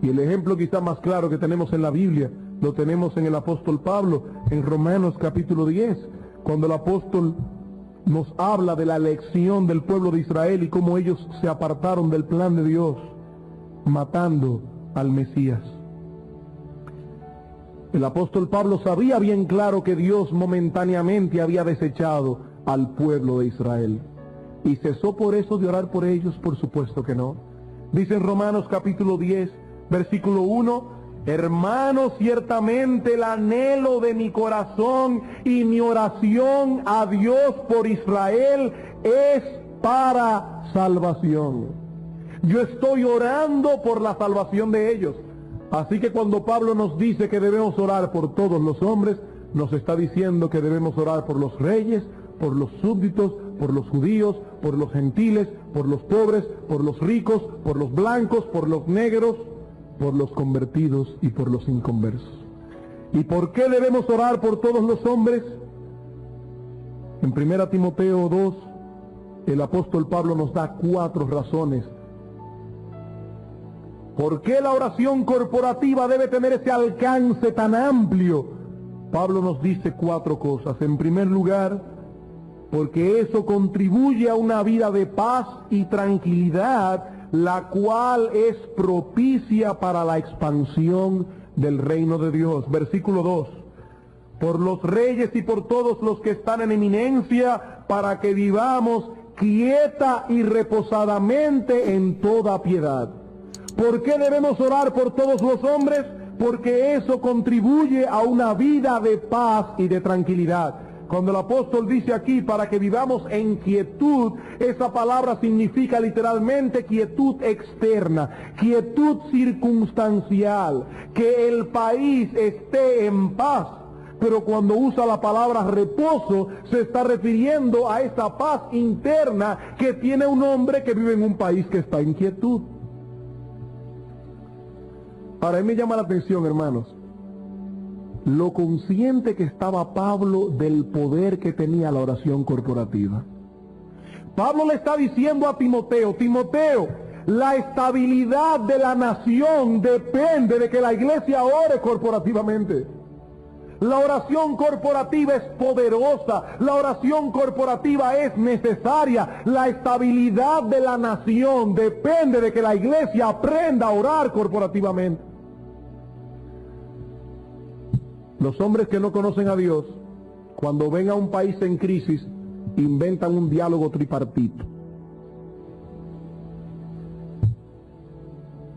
Y el ejemplo quizá más claro que tenemos en la Biblia lo tenemos en el apóstol Pablo, en Romanos capítulo 10, cuando el apóstol nos habla de la elección del pueblo de Israel y cómo ellos se apartaron del plan de Dios, matando al Mesías. El apóstol Pablo sabía bien claro que Dios momentáneamente había desechado al pueblo de Israel. ¿Y cesó por eso de orar por ellos? Por supuesto que no. Dice en Romanos capítulo 10, versículo 1, hermanos, ciertamente el anhelo de mi corazón y mi oración a Dios por Israel es para salvación. Yo estoy orando por la salvación de ellos. Así que cuando Pablo nos dice que debemos orar por todos los hombres, nos está diciendo que debemos orar por los reyes, por los súbditos, por los judíos, por los gentiles, por los pobres, por los ricos, por los blancos, por los negros, por los convertidos y por los inconversos. ¿Y por qué debemos orar por todos los hombres? En 1 Timoteo 2, el apóstol Pablo nos da 4 razones. ¿Por qué la oración corporativa debe tener ese alcance tan amplio? Pablo nos dice 4 cosas. En primer lugar, porque eso contribuye a una vida de paz y tranquilidad, la cual es propicia para la expansión del reino de Dios. Versículo 2. Por los reyes y por todos los que están en eminencia, para que vivamos quieta y reposadamente en toda piedad. ¿Por qué debemos orar por todos los hombres? Porque eso contribuye a una vida de paz y de tranquilidad. Cuando el apóstol dice aquí, para que vivamos en quietud, esa palabra significa literalmente quietud externa, quietud circunstancial, que el país esté en paz. Pero cuando usa la palabra reposo, se está refiriendo a esa paz interna que tiene un hombre que vive en un país que está en quietud. Ahora, a mí me llama la atención, hermanos, lo consciente que estaba Pablo del poder que tenía la oración corporativa. Pablo le está diciendo a Timoteo, Timoteo, la estabilidad de la nación depende de que la iglesia ore corporativamente. La oración corporativa es poderosa, la oración corporativa es necesaria. La estabilidad de la nación depende de que la iglesia aprenda a orar corporativamente. Los hombres que no conocen a Dios, cuando ven a un país en crisis, inventan un diálogo tripartito.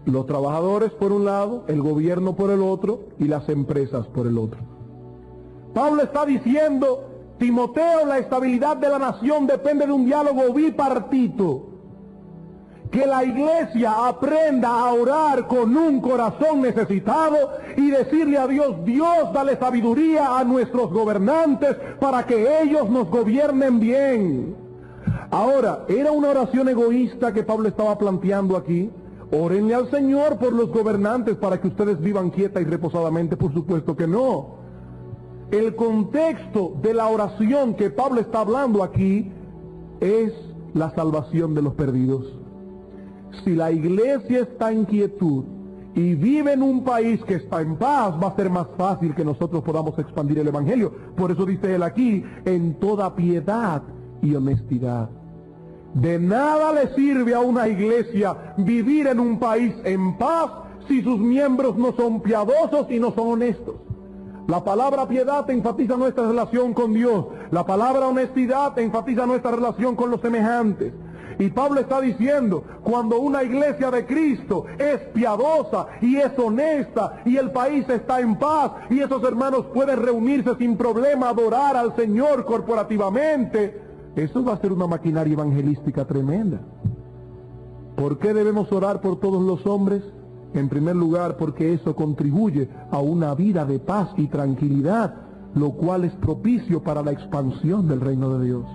Los trabajadores por un lado, el gobierno por el otro y las empresas por el otro. Pablo está diciendo, Timoteo, la estabilidad de la nación depende de un diálogo bipartito. Que la iglesia aprenda a orar con un corazón necesitado y decirle a Dios, Dios, dale sabiduría a nuestros gobernantes para que ellos nos gobiernen bien. Ahora, ¿era una oración egoísta que Pablo estaba planteando aquí? Órenle al Señor por los gobernantes para que ustedes vivan quieta y reposadamente. Por supuesto que no. El contexto de la oración que Pablo está hablando aquí es la salvación de los perdidos. Si la iglesia está en quietud y vive en un país que está en paz, va a ser más fácil que nosotros podamos expandir el evangelio. Por eso dice él aquí, en toda piedad y honestidad. De nada le sirve a una iglesia vivir en un país en paz si sus miembros no son piadosos y no son honestos. La palabra piedad enfatiza nuestra relación con Dios. La palabra honestidad enfatiza nuestra relación con los semejantes. Y Pablo está diciendo, cuando una iglesia de Cristo es piadosa y es honesta y el país está en paz y esos hermanos pueden reunirse sin problema, adorar al Señor corporativamente, eso va a ser una maquinaria evangelística tremenda. ¿Por qué debemos orar por todos los hombres? En primer lugar, porque eso contribuye a una vida de paz y tranquilidad, lo cual es propicio para la expansión del reino de Dios.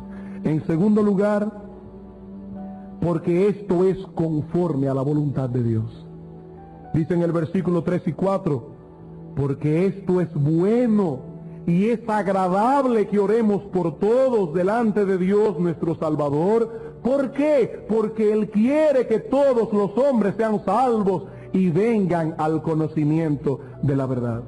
En segundo lugar, porque esto es conforme a la voluntad de Dios. Dice en el versículo 3 y 4, porque esto es bueno y es agradable que oremos por todos delante de Dios nuestro Salvador. ¿Por qué? Porque Él quiere que todos los hombres sean salvos y vengan al conocimiento de la verdad.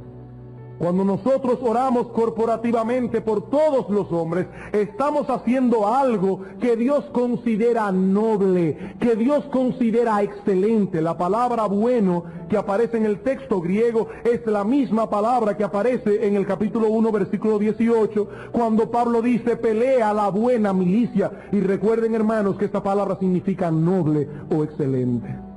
Cuando nosotros oramos corporativamente por todos los hombres, estamos haciendo algo que Dios considera noble, que Dios considera excelente. La palabra bueno que aparece en el texto griego es la misma palabra que aparece en el capítulo 1, versículo 18, cuando Pablo dice, pelea la buena milicia. Y recuerden, hermanos, que esta palabra significa noble o excelente.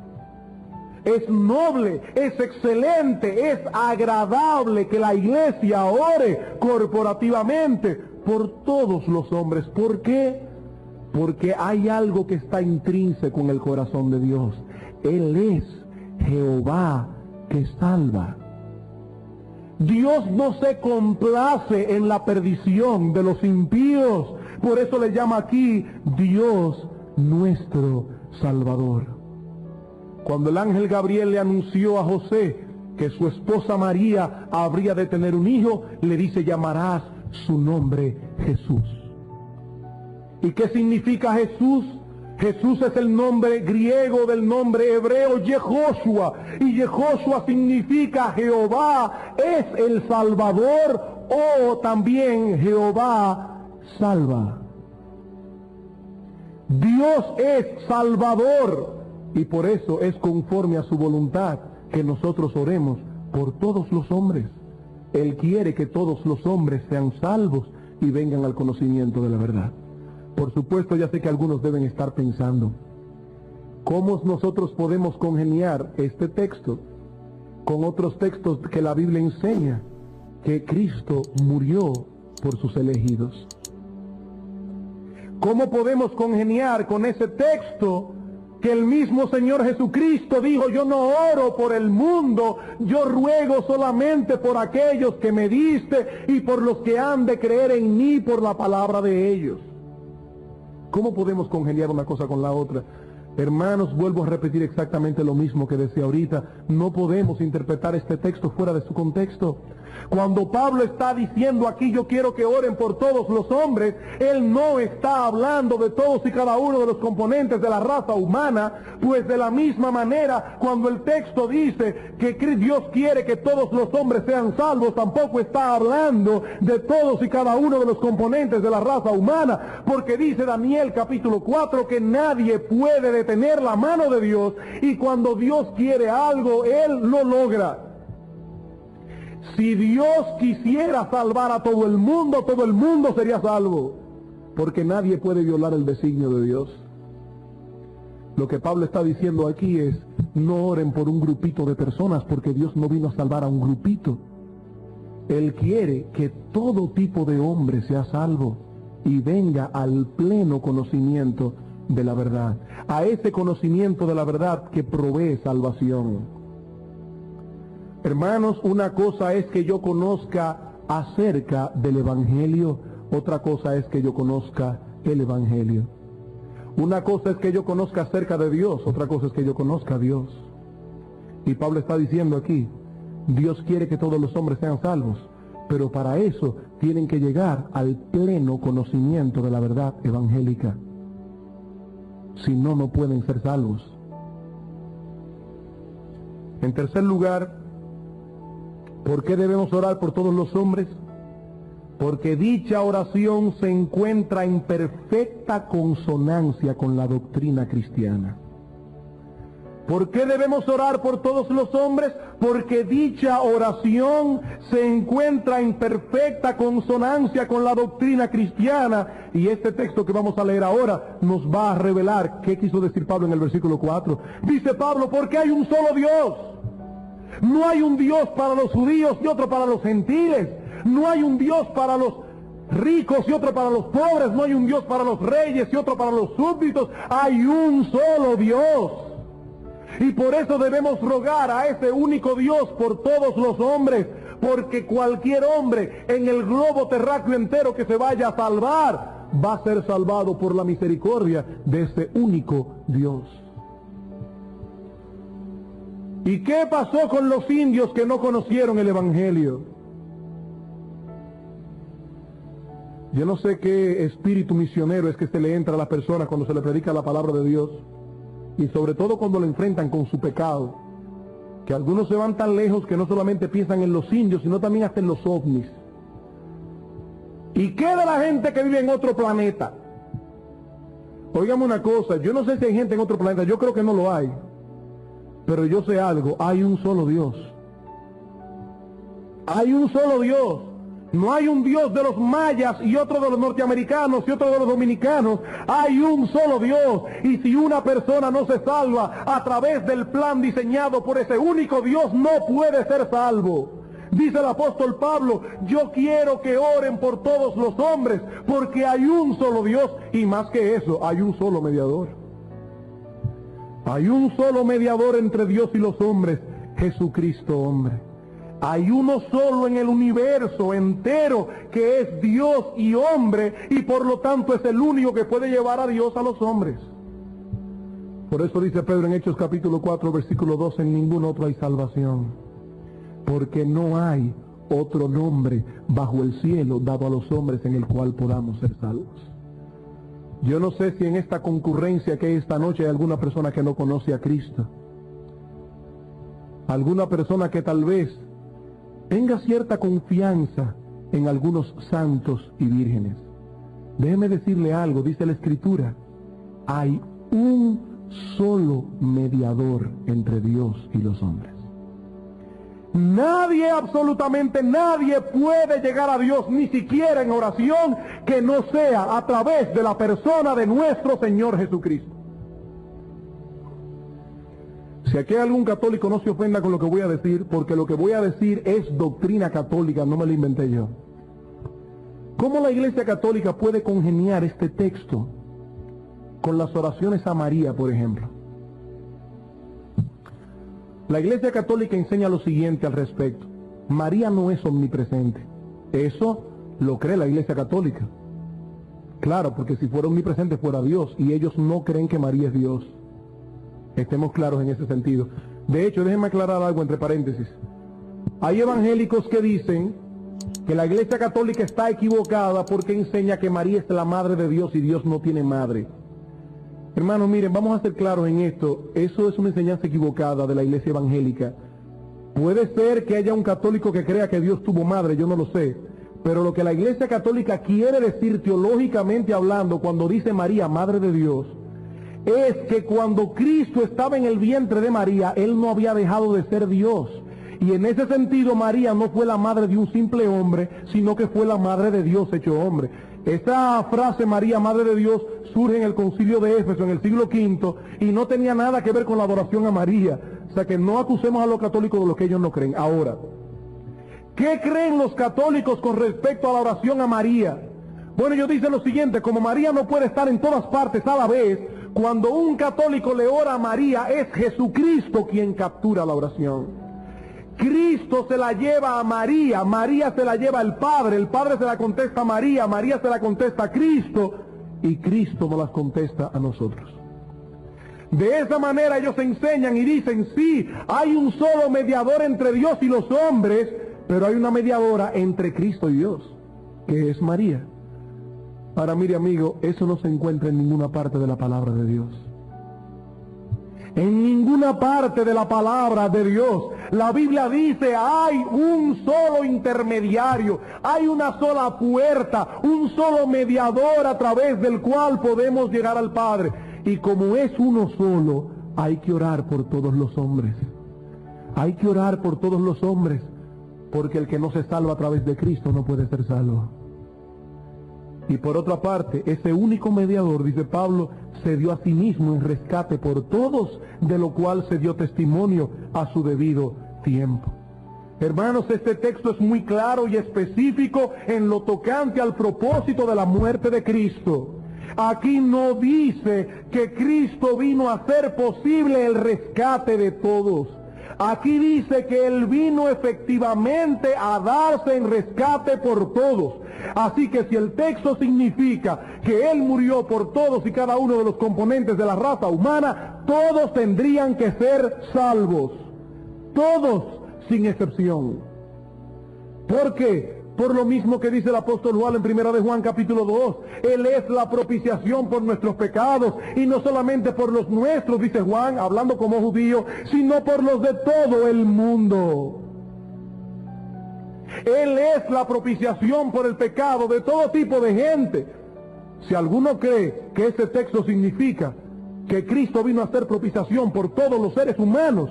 Es noble, es excelente, es agradable que la iglesia ore corporativamente por todos los hombres. ¿Por qué? Porque hay algo que está intrínseco en el corazón de Dios. Él es Jehová que salva. Dios no se complace en la perdición de los impíos. Por eso le llama aquí Dios nuestro Salvador. Cuando el ángel Gabriel le anunció a José que su esposa María habría de tener un hijo, le dice, llamarás su nombre Jesús. ¿Y qué significa Jesús? Jesús es el nombre griego del nombre hebreo Yehoshua, y Yehoshua significa Jehová es el Salvador, o también Jehová salva. Dios es Salvador. Y por eso es conforme a su voluntad que nosotros oremos por todos los hombres. Él quiere que todos los hombres sean salvos y vengan al conocimiento de la verdad. Por supuesto, ya sé que algunos deben estar pensando, ¿cómo nosotros podemos congeniar este texto con otros textos que la Biblia enseña que Cristo murió por sus elegidos? ¿Cómo podemos congeniar con ese texto que el mismo Señor Jesucristo dijo, yo no oro por el mundo, yo ruego solamente por aquellos que me diste y por los que han de creer en mí por la palabra de ellos? ¿Cómo podemos congeniar una cosa con la otra? Hermanos, vuelvo a repetir exactamente lo mismo que decía ahorita. No podemos interpretar este texto fuera de su contexto. Cuando Pablo está diciendo aquí, yo quiero que oren por todos los hombres, él no está hablando de todos y cada uno de los componentes de la raza humana, pues de la misma manera, cuando el texto dice que Dios quiere que todos los hombres sean salvos, tampoco está hablando de todos y cada uno de los componentes de la raza humana, porque dice Daniel capítulo 4 que nadie puede detener la mano de Dios, y cuando Dios quiere algo, Él lo logra. Si Dios quisiera salvar a todo el mundo sería salvo, porque nadie puede violar el designio de Dios. Lo que Pablo está diciendo aquí es, no oren por un grupito de personas, porque Dios no vino a salvar a un grupito. Él quiere que todo tipo de hombre sea salvo y venga al pleno conocimiento de la verdad, a ese conocimiento de la verdad que provee salvación. Hermanos, una cosa es que yo conozca acerca del Evangelio, otra cosa es que yo conozca el Evangelio. Una cosa es que yo conozca acerca de Dios, otra cosa es que yo conozca a Dios. Y Pablo está diciendo aquí, Dios quiere que todos los hombres sean salvos, pero para eso tienen que llegar al pleno conocimiento de la verdad evangélica. Si no, no pueden ser salvos. En tercer lugar, ¿por qué debemos orar por todos los hombres? Porque dicha oración se encuentra en perfecta consonancia con la doctrina cristiana. ¿Por qué debemos orar por todos los hombres? Porque dicha oración se encuentra en perfecta consonancia con la doctrina cristiana. Y este texto que vamos a leer ahora nos va a revelar qué quiso decir Pablo en el versículo 4. Dice Pablo, porque hay un solo Dios. No hay un Dios para los judíos y otro para los gentiles. No hay un Dios para los ricos y otro para los pobres. No hay un Dios para los reyes y otro para los súbditos. Hay un solo Dios. Y por eso debemos rogar a ese único Dios por todos los hombres, porque cualquier hombre en el globo terráqueo entero que se vaya a salvar, va a ser salvado por la misericordia de ese único Dios. ¿Y qué pasó con los indios que no conocieron el Evangelio? Yo no sé qué espíritu misionero es que se le entra a la persona cuando se le predica la palabra de Dios, y sobre todo cuando lo enfrentan con su pecado. que algunos se van tan lejos que no solamente piensan en los indios, sino también hasta en los ovnis. ¿Y qué de la gente que vive en otro planeta? Óigame una cosa, yo no sé si hay gente en otro planeta, yo creo que no lo hay, pero yo sé algo, hay un solo Dios. Hay un solo Dios. No hay un Dios de los mayas y otro de los norteamericanos y otro de los dominicanos. Hay un solo Dios. Y si una persona no se salva a través del plan diseñado por ese único Dios, no puede ser salvo. Dice el apóstol Pablo, yo quiero que oren por todos los hombres, porque hay un solo Dios, y más que eso, hay un solo mediador. Hay un solo mediador entre Dios y los hombres, Jesucristo hombre. Hay uno solo en el universo entero que es Dios y hombre, y por lo tanto es el único que puede llevar a Dios a los hombres. Por eso dice Pedro en Hechos capítulo 4 versículo 12, en ningún otro hay salvación, porque no hay otro nombre bajo el cielo dado a los hombres en el cual podamos ser salvos. Yo no sé si en esta concurrencia que hay esta noche hay alguna persona que no conoce a Cristo, alguna persona que tal vez tenga cierta confianza en algunos santos y vírgenes. Déjeme decirle algo, dice la Escritura, hay un solo mediador entre Dios y los hombres. Nadie, absolutamente nadie puede llegar a Dios, ni siquiera en oración, que no sea a través de la persona de nuestro Señor Jesucristo. Si aquí hay algún católico, no se ofenda con lo que voy a decir, porque lo que voy a decir es doctrina católica, no me lo inventé yo. ¿Cómo la Iglesia Católica puede congeniar este texto con las oraciones a María, por ejemplo? La Iglesia Católica enseña lo siguiente al respecto. María no es omnipresente. Eso lo cree la Iglesia Católica. Claro, porque si fuera omnipresente fuera Dios, y ellos no creen que María es Dios. Estemos claros en ese sentido. De hecho, déjenme aclarar algo entre paréntesis. Hay evangélicos que dicen que la Iglesia Católica está equivocada porque enseña que María es la madre de Dios y Dios no tiene madre. Hermanos, miren, vamos a ser claros en esto. Eso es una enseñanza equivocada de la Iglesia evangélica. Puede ser que haya un católico que crea que Dios tuvo madre, yo no lo sé. Pero lo que la Iglesia Católica quiere decir teológicamente hablando cuando dice María, madre de Dios, es que cuando Cristo estaba en el vientre de María, Él no había dejado de ser Dios. Y en ese sentido María no fue la madre de un simple hombre, sino que fue la madre de Dios hecho hombre. Esta frase, María, madre de Dios, surge en el concilio de Éfeso en el siglo V y no tenía nada que ver con la adoración a María. O sea que no acusemos a los católicos de lo que ellos no creen. Ahora, ¿qué creen los católicos con respecto a la oración a María? Bueno, ellos dicen lo siguiente: como María no puede estar en todas partes a la vez, cuando un católico le ora a María, es Jesucristo quien captura la oración. Cristo se la lleva a María, María se la lleva al Padre, el Padre se la contesta a María, María se la contesta a Cristo, y Cristo nos las contesta a nosotros. De esa manera ellos enseñan y dicen, sí, hay un solo mediador entre Dios y los hombres, pero hay una mediadora entre Cristo y Dios, que es María. Ahora mire, amigo, eso no se encuentra en ninguna parte de la palabra de Dios. En ninguna parte de la palabra de Dios. La Biblia dice, hay un solo intermediario, hay una sola puerta, un solo mediador a través del cual podemos llegar al Padre. Y como es uno solo, hay que orar por todos los hombres. Hay que orar por todos los hombres, porque el que no se salva a través de Cristo no puede ser salvo. Y por otra parte, ese único mediador, dice Pablo, se dio a sí mismo en rescate por todos, de lo cual se dio testimonio a su debido tiempo. Hermanos, este texto es muy claro y específico en lo tocante al propósito de la muerte de Cristo. Aquí no dice que Cristo vino a hacer posible el rescate de todos. Aquí dice que Él vino efectivamente a darse en rescate por todos. Así que si el texto significa que Él murió por todos y cada uno de los componentes de la raza humana, todos tendrían que ser salvos. Todos, sin excepción. ¿Por qué? Por lo mismo que dice el apóstol Juan en 1 de Juan capítulo 2, Él es la propiciación por nuestros pecados, y no solamente por los nuestros, dice Juan, hablando como judío, sino por los de todo el mundo. Él es la propiciación por el pecado de todo tipo de gente. Si alguno cree que ese texto significa que Cristo vino a hacer propiciación por todos los seres humanos,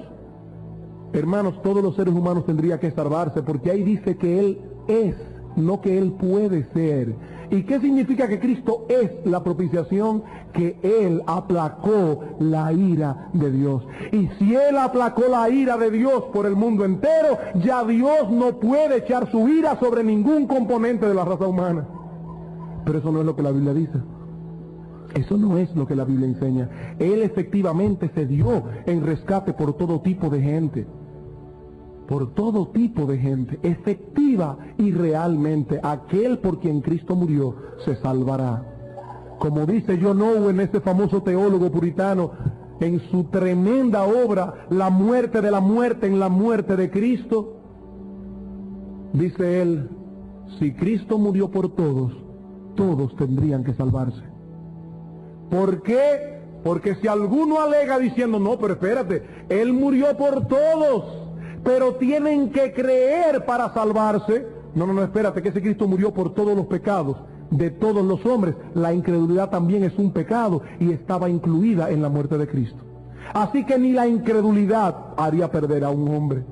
hermanos, todos los seres humanos tendrían que salvarse, porque ahí dice que Él es, no que Él puede ser. ¿Y qué significa que Cristo es la propiciación? Que Él aplacó la ira de Dios. Y si Él aplacó la ira de Dios por el mundo entero, ya Dios no puede echar su ira sobre ningún componente de la raza humana. Pero eso no es lo que la Biblia dice. Eso no es lo que la Biblia enseña. Él efectivamente se dio en rescate por todo tipo de gente. Por todo tipo de gente. Efectiva y realmente. Aquel por quien Cristo murió se salvará. Como dice John Owen, ese famoso teólogo puritano, en su tremenda obra, La muerte de la muerte en la muerte de Cristo, dice él, si Cristo murió por todos, todos tendrían que salvarse. ¿Por qué? Porque si alguno alega diciendo, no, pero espérate, Él murió por todos, pero tienen que creer para salvarse. No, espérate, que ese Cristo murió por todos los pecados de todos los hombres. La incredulidad también es un pecado y estaba incluida en la muerte de Cristo. Así que ni la incredulidad haría perder a un hombre.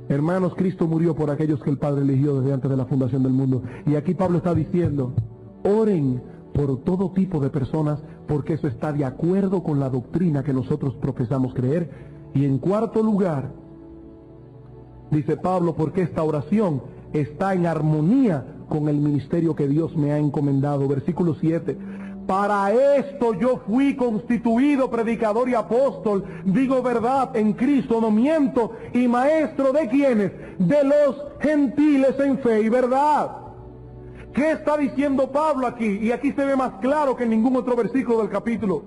Hermanos, Cristo murió por aquellos que el Padre eligió desde antes de la fundación del mundo. Y aquí Pablo está diciendo, oren por todo tipo de personas, porque eso está de acuerdo con la doctrina que nosotros profesamos creer. Y en cuarto lugar, dice Pablo, porque esta oración está en armonía con el ministerio que Dios me ha encomendado. Versículo 7. Para esto yo fui constituido predicador y apóstol, digo verdad en Cristo, no miento, y maestro ¿de quiénes? De los gentiles en fe y verdad. ¿Qué está diciendo Pablo aquí? Y aquí se ve más claro que en ningún otro versículo del capítulo.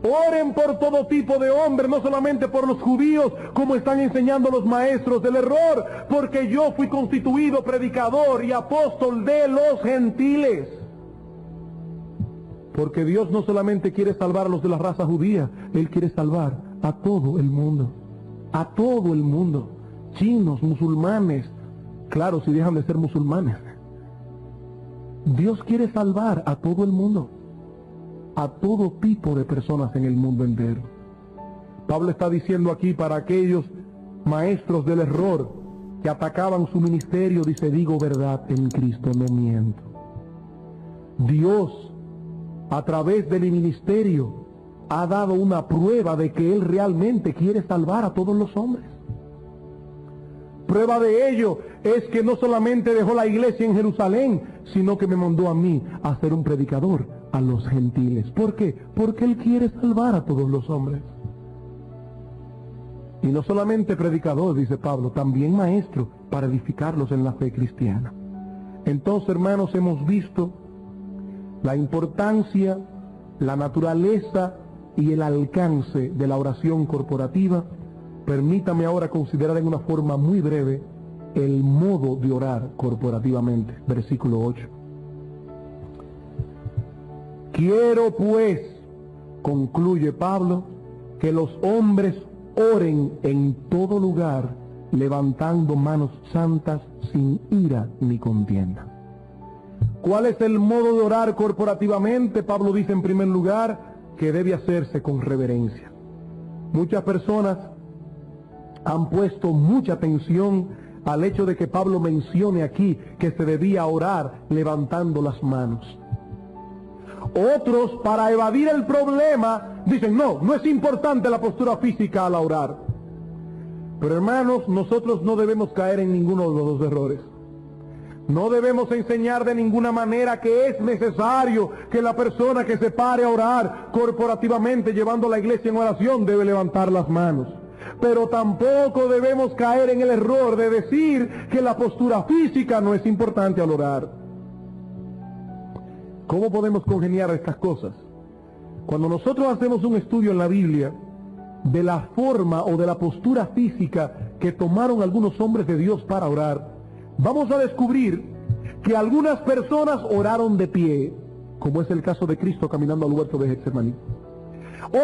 Oren por todo tipo de hombres, no solamente por los judíos, como están enseñando los maestros del error, porque yo fui constituido predicador y apóstol de los gentiles. Porque Dios no solamente quiere salvar a los de la raza judía, Él quiere salvar a todo el mundo. A todo el mundo. Chinos, musulmanes, claro, si dejan de ser musulmanes. Dios quiere salvar a todo el mundo. A todo tipo de personas en el mundo entero. Pablo está diciendo aquí para aquellos maestros del error que atacaban su ministerio, dice, digo verdad en Cristo, no miento. Dios, a través del ministerio, ha dado una prueba de que Él realmente quiere salvar a todos los hombres. Prueba de ello es que no solamente dejó la iglesia en Jerusalén, sino que me mandó a mí a ser un predicador a los gentiles. ¿Por qué? Porque Él quiere salvar a todos los hombres. Y no solamente predicador, dice Pablo, también maestro para edificarlos en la fe cristiana. Entonces, hermanos, hemos visto la importancia, la naturaleza y el alcance de la oración corporativa. Permítame ahora considerar en una forma muy breve el modo de orar corporativamente. Versículo 8. Quiero pues, concluye Pablo, que los hombres oren en todo lugar, levantando manos santas sin ira ni contienda. ¿Cuál es el modo de orar corporativamente? Pablo dice en primer lugar que debe hacerse con reverencia. Muchas personas han puesto mucha atención al hecho de que Pablo mencione aquí que se debía orar levantando las manos. Otros, para evadir el problema, dicen, no es importante la postura física al orar. Pero hermanos, nosotros no debemos caer en ninguno de los dos errores. No debemos enseñar de ninguna manera que es necesario que la persona que se pare a orar corporativamente llevando a la iglesia en oración debe levantar las manos. Pero tampoco debemos caer en el error de decir que la postura física no es importante al orar. ¿Cómo podemos congeniar estas cosas? Cuando nosotros hacemos un estudio en la Biblia de la forma o de la postura física que tomaron algunos hombres de Dios para orar, vamos a descubrir que algunas personas oraron de pie, como es el caso de Cristo caminando al huerto de Getsemaní.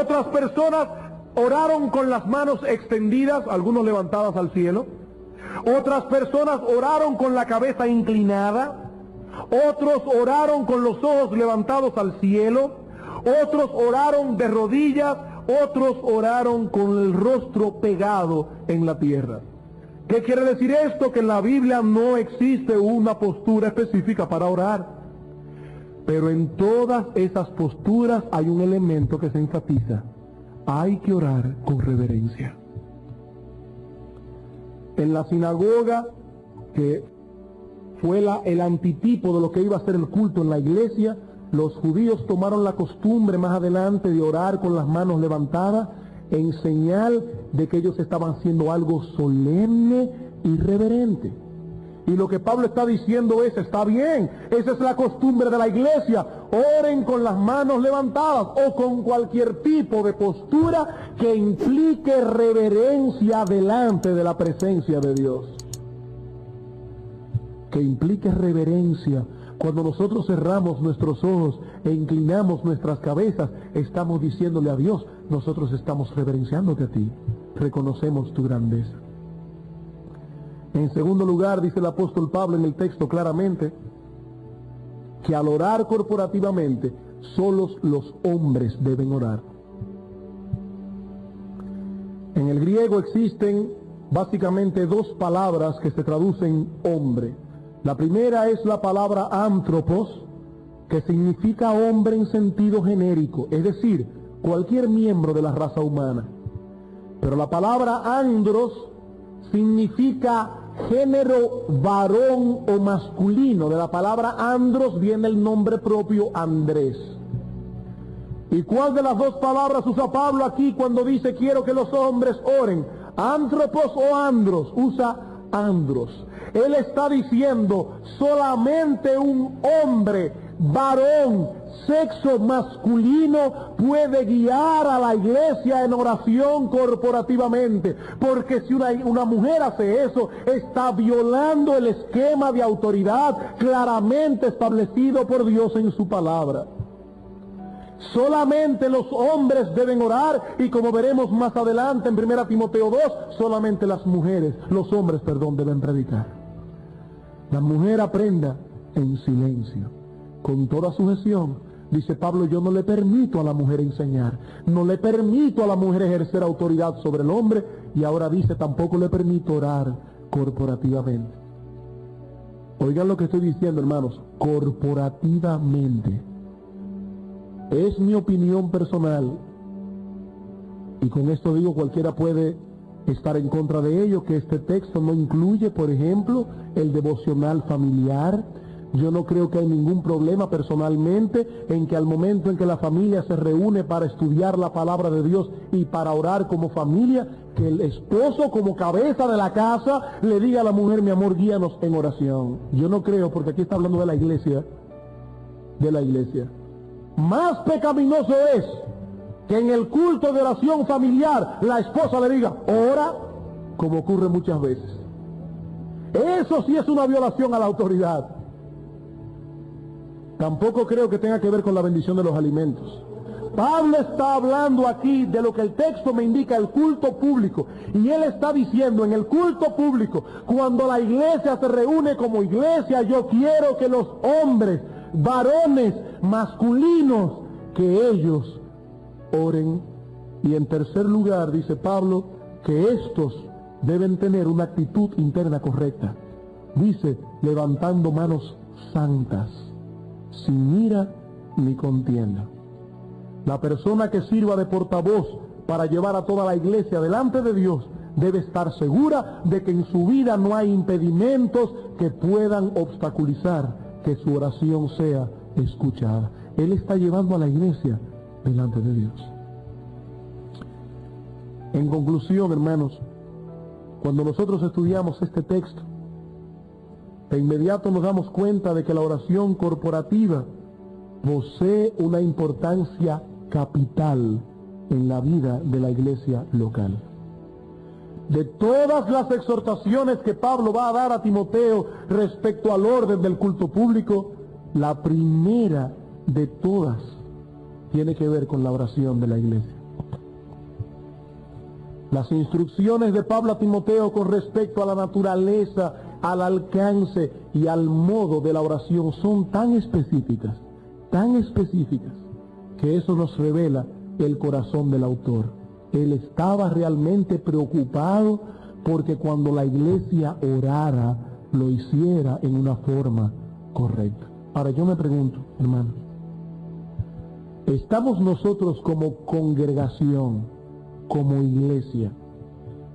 Otras personas oraron con las manos extendidas, algunos levantadas al cielo. Otras personas oraron con la cabeza inclinada. Otros oraron con los ojos levantados al cielo. Otros oraron de rodillas. Otros oraron con el rostro pegado en la tierra. ¿Qué quiere decir esto? Que en la Biblia no existe una postura específica para orar. Pero en todas esas posturas hay un elemento que se enfatiza. Hay que orar con reverencia. En la sinagoga, que fue el antitipo de lo que iba a ser el culto en la iglesia, los judíos tomaron la costumbre más adelante de orar con las manos levantadas en señal de que ellos estaban haciendo algo solemne y reverente. Y lo que Pablo está diciendo es, está bien, esa es la costumbre de la iglesia, oren con las manos levantadas o con cualquier tipo de postura que implique reverencia delante de la presencia de Dios. Que implique reverencia. Cuando nosotros cerramos nuestros ojos e inclinamos nuestras cabezas, estamos diciéndole a Dios, nosotros estamos reverenciándote a ti, reconocemos tu grandeza. En segundo lugar, dice el apóstol Pablo en el texto claramente, que al orar corporativamente, solos los hombres deben orar. En el griego existen básicamente dos palabras que se traducen hombre. La primera es la palabra anthropos, que significa hombre en sentido genérico, es decir, cualquier miembro de la raza humana. Pero la palabra andros significa género varón o masculino. De la palabra andros viene el nombre propio Andrés. ¿Y cuál de las dos palabras usa Pablo aquí cuando dice quiero que los hombres oren? ¿Anthropos o andros? Usa andros. Él está diciendo solamente un hombre, varón, sexo masculino puede guiar a la iglesia en oración corporativamente, porque si una mujer hace eso, está violando el esquema de autoridad claramente establecido por Dios en su palabra. Solamente los hombres deben orar, y como veremos más adelante en 1 Timoteo 2, solamente los hombres deben predicar. La mujer aprenda en silencio, con toda sujeción. Dice Pablo, yo no le permito a la mujer enseñar, no le permito a la mujer ejercer autoridad sobre el hombre, y ahora dice, tampoco le permito orar corporativamente. Oigan lo que estoy diciendo, hermanos, corporativamente. Es mi opinión personal, y con esto digo, cualquiera puede estar en contra de ello, que este texto no incluye, por ejemplo, el devocional familiar. Yo no creo que hay ningún problema personalmente en que al momento en que la familia se reúne para estudiar la palabra de Dios y para orar como familia, que el esposo como cabeza de la casa le diga a la mujer, mi amor, guíanos en oración. Yo no creo, porque aquí está hablando de la iglesia. Más pecaminoso es que en el culto de oración familiar la esposa le diga, ora, como ocurre muchas veces. Eso sí es una violación a la autoridad. Tampoco creo que tenga que ver con la bendición de los alimentos. Pablo está hablando aquí de lo que el texto me indica, el culto público. Y él está diciendo, en el culto público, cuando la iglesia se reúne como iglesia, yo quiero que los hombres, varones, masculinos, que ellos oren. Y en tercer lugar, dice Pablo, que estos deben tener una actitud interna correcta. Dice, levantando manos santas, sin ira ni contienda. La persona que sirva de portavoz para llevar a toda la iglesia delante de Dios debe estar segura de que en su vida no hay impedimentos que puedan obstaculizar que su oración sea escuchada. Él está llevando a la iglesia delante de Dios. En conclusión, hermanos, cuando nosotros estudiamos este texto, de inmediato nos damos cuenta de que la oración corporativa posee una importancia capital en la vida de la iglesia local. de todas las exhortaciones que Pablo va a dar a Timoteo respecto al orden del culto público, la primera de todas tiene que ver con la oración de la iglesia. Las instrucciones de Pablo a Timoteo con respecto a la naturaleza, al alcance y al modo de la oración son tan específicas, que eso nos revela el corazón del autor. Él estaba realmente preocupado porque cuando la iglesia orara, lo hiciera en una forma correcta. Ahora yo me pregunto, hermanos, ¿estamos nosotros como congregación, como iglesia,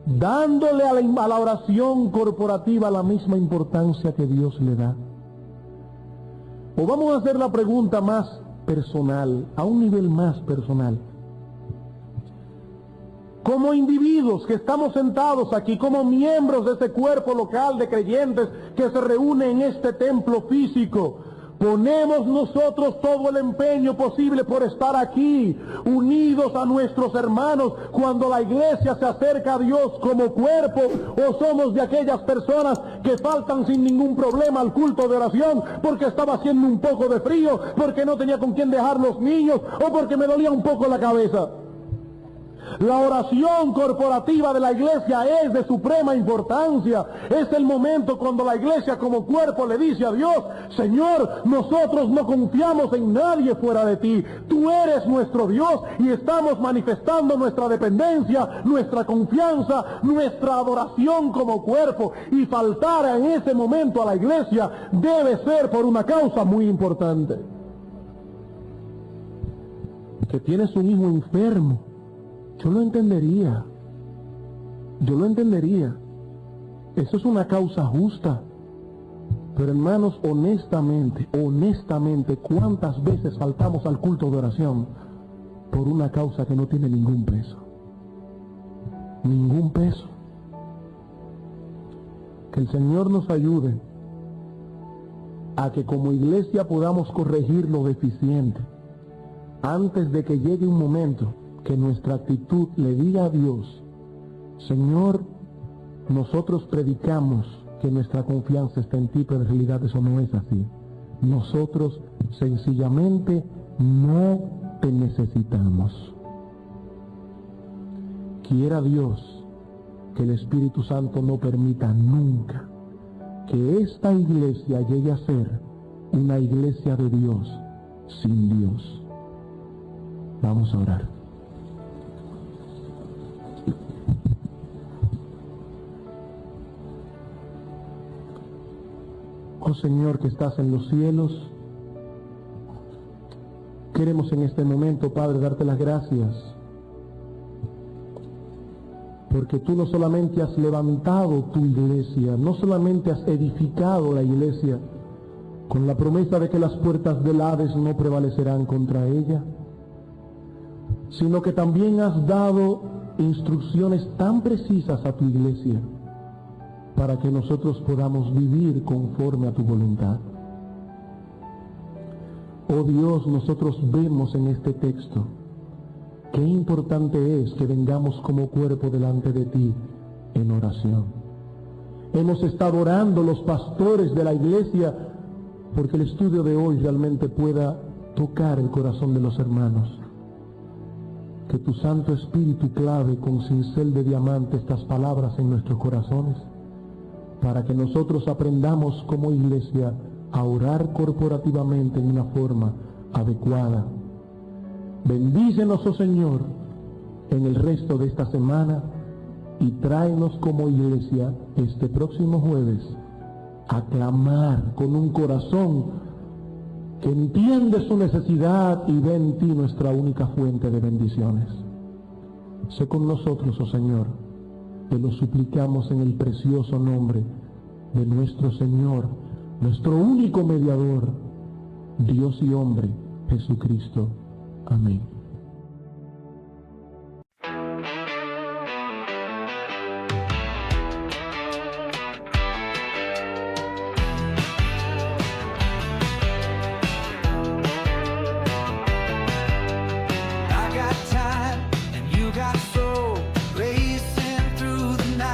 dándole a la oración corporativa la misma importancia que Dios le da? O vamos a hacer la pregunta más personal, a un nivel más personal. Como individuos que estamos sentados aquí, como miembros de este cuerpo local de creyentes que se reúne en este templo físico, ponemos nosotros todo el empeño posible por estar aquí, unidos a nuestros hermanos, cuando la iglesia se acerca a Dios como cuerpo, o somos de aquellas personas que faltan sin ningún problema al culto de oración porque estaba haciendo un poco de frío, porque no tenía con quién dejar los niños, o porque me dolía un poco la cabeza. La oración corporativa de la iglesia es de suprema importancia. Es el momento cuando la iglesia como cuerpo le dice a Dios: Señor, nosotros no confiamos en nadie fuera de ti. Tú eres nuestro Dios y estamos manifestando nuestra dependencia, nuestra confianza, nuestra adoración como cuerpo. Y faltar en ese momento a la iglesia debe ser por una causa muy importante. Que tienes un hijo enfermo. Yo lo entendería. Eso es una causa justa. Pero hermanos, honestamente, ¿cuántas veces faltamos al culto de oración por una causa que no tiene ningún peso? Ningún peso. Que el Señor nos ayude a que como iglesia podamos corregir lo deficiente antes de que llegue un momento que nuestra actitud le diga a Dios: Señor, nosotros predicamos que nuestra confianza está en ti, pero en realidad eso no es así. Nosotros sencillamente no te necesitamos. Quiera Dios que el Espíritu Santo no permita nunca que esta iglesia llegue a ser una iglesia de Dios sin Dios. Vamos a orar. Oh Señor que estás en los cielos, queremos en este momento, Padre, darte las gracias, porque tú no solamente has levantado tu iglesia, no solamente has edificado la iglesia con la promesa de que las puertas del Hades no prevalecerán contra ella, sino que también has dado instrucciones tan precisas a tu iglesia para que nosotros podamos vivir conforme a tu voluntad. Oh Dios, nosotros vemos en este texto qué importante es que vengamos como cuerpo delante de ti en oración. Hemos estado orando los pastores de la iglesia porque el estudio de hoy realmente pueda tocar el corazón de los hermanos. Que tu Santo Espíritu clave con cincel de diamante estas palabras en nuestros corazones, para que nosotros aprendamos como iglesia a orar corporativamente en una forma adecuada. Bendícenos, oh Señor, en el resto de esta semana y tráenos como iglesia este próximo jueves a clamar con un corazón que entiende su necesidad y ve en ti nuestra única fuente de bendiciones. Sé con nosotros, oh Señor, te lo suplicamos en el precioso nombre de nuestro Señor, nuestro único mediador, Dios y hombre, Jesucristo. Amén. I got time and you got soul, racing through the night.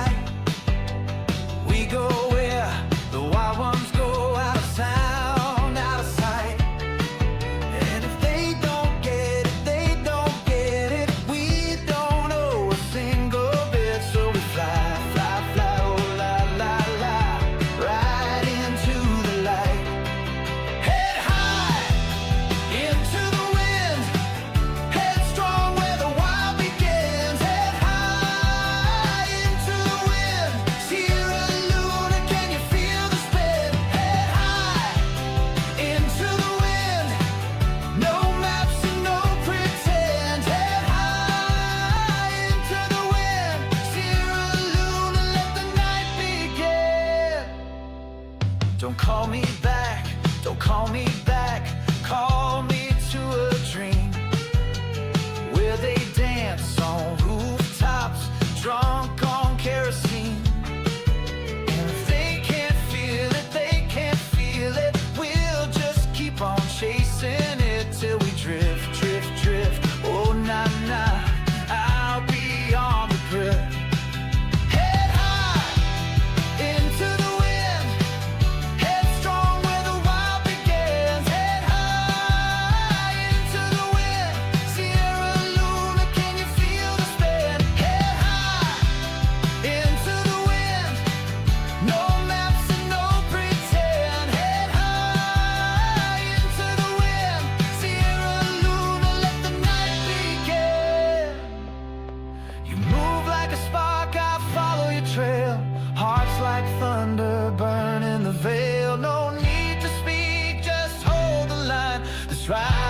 try.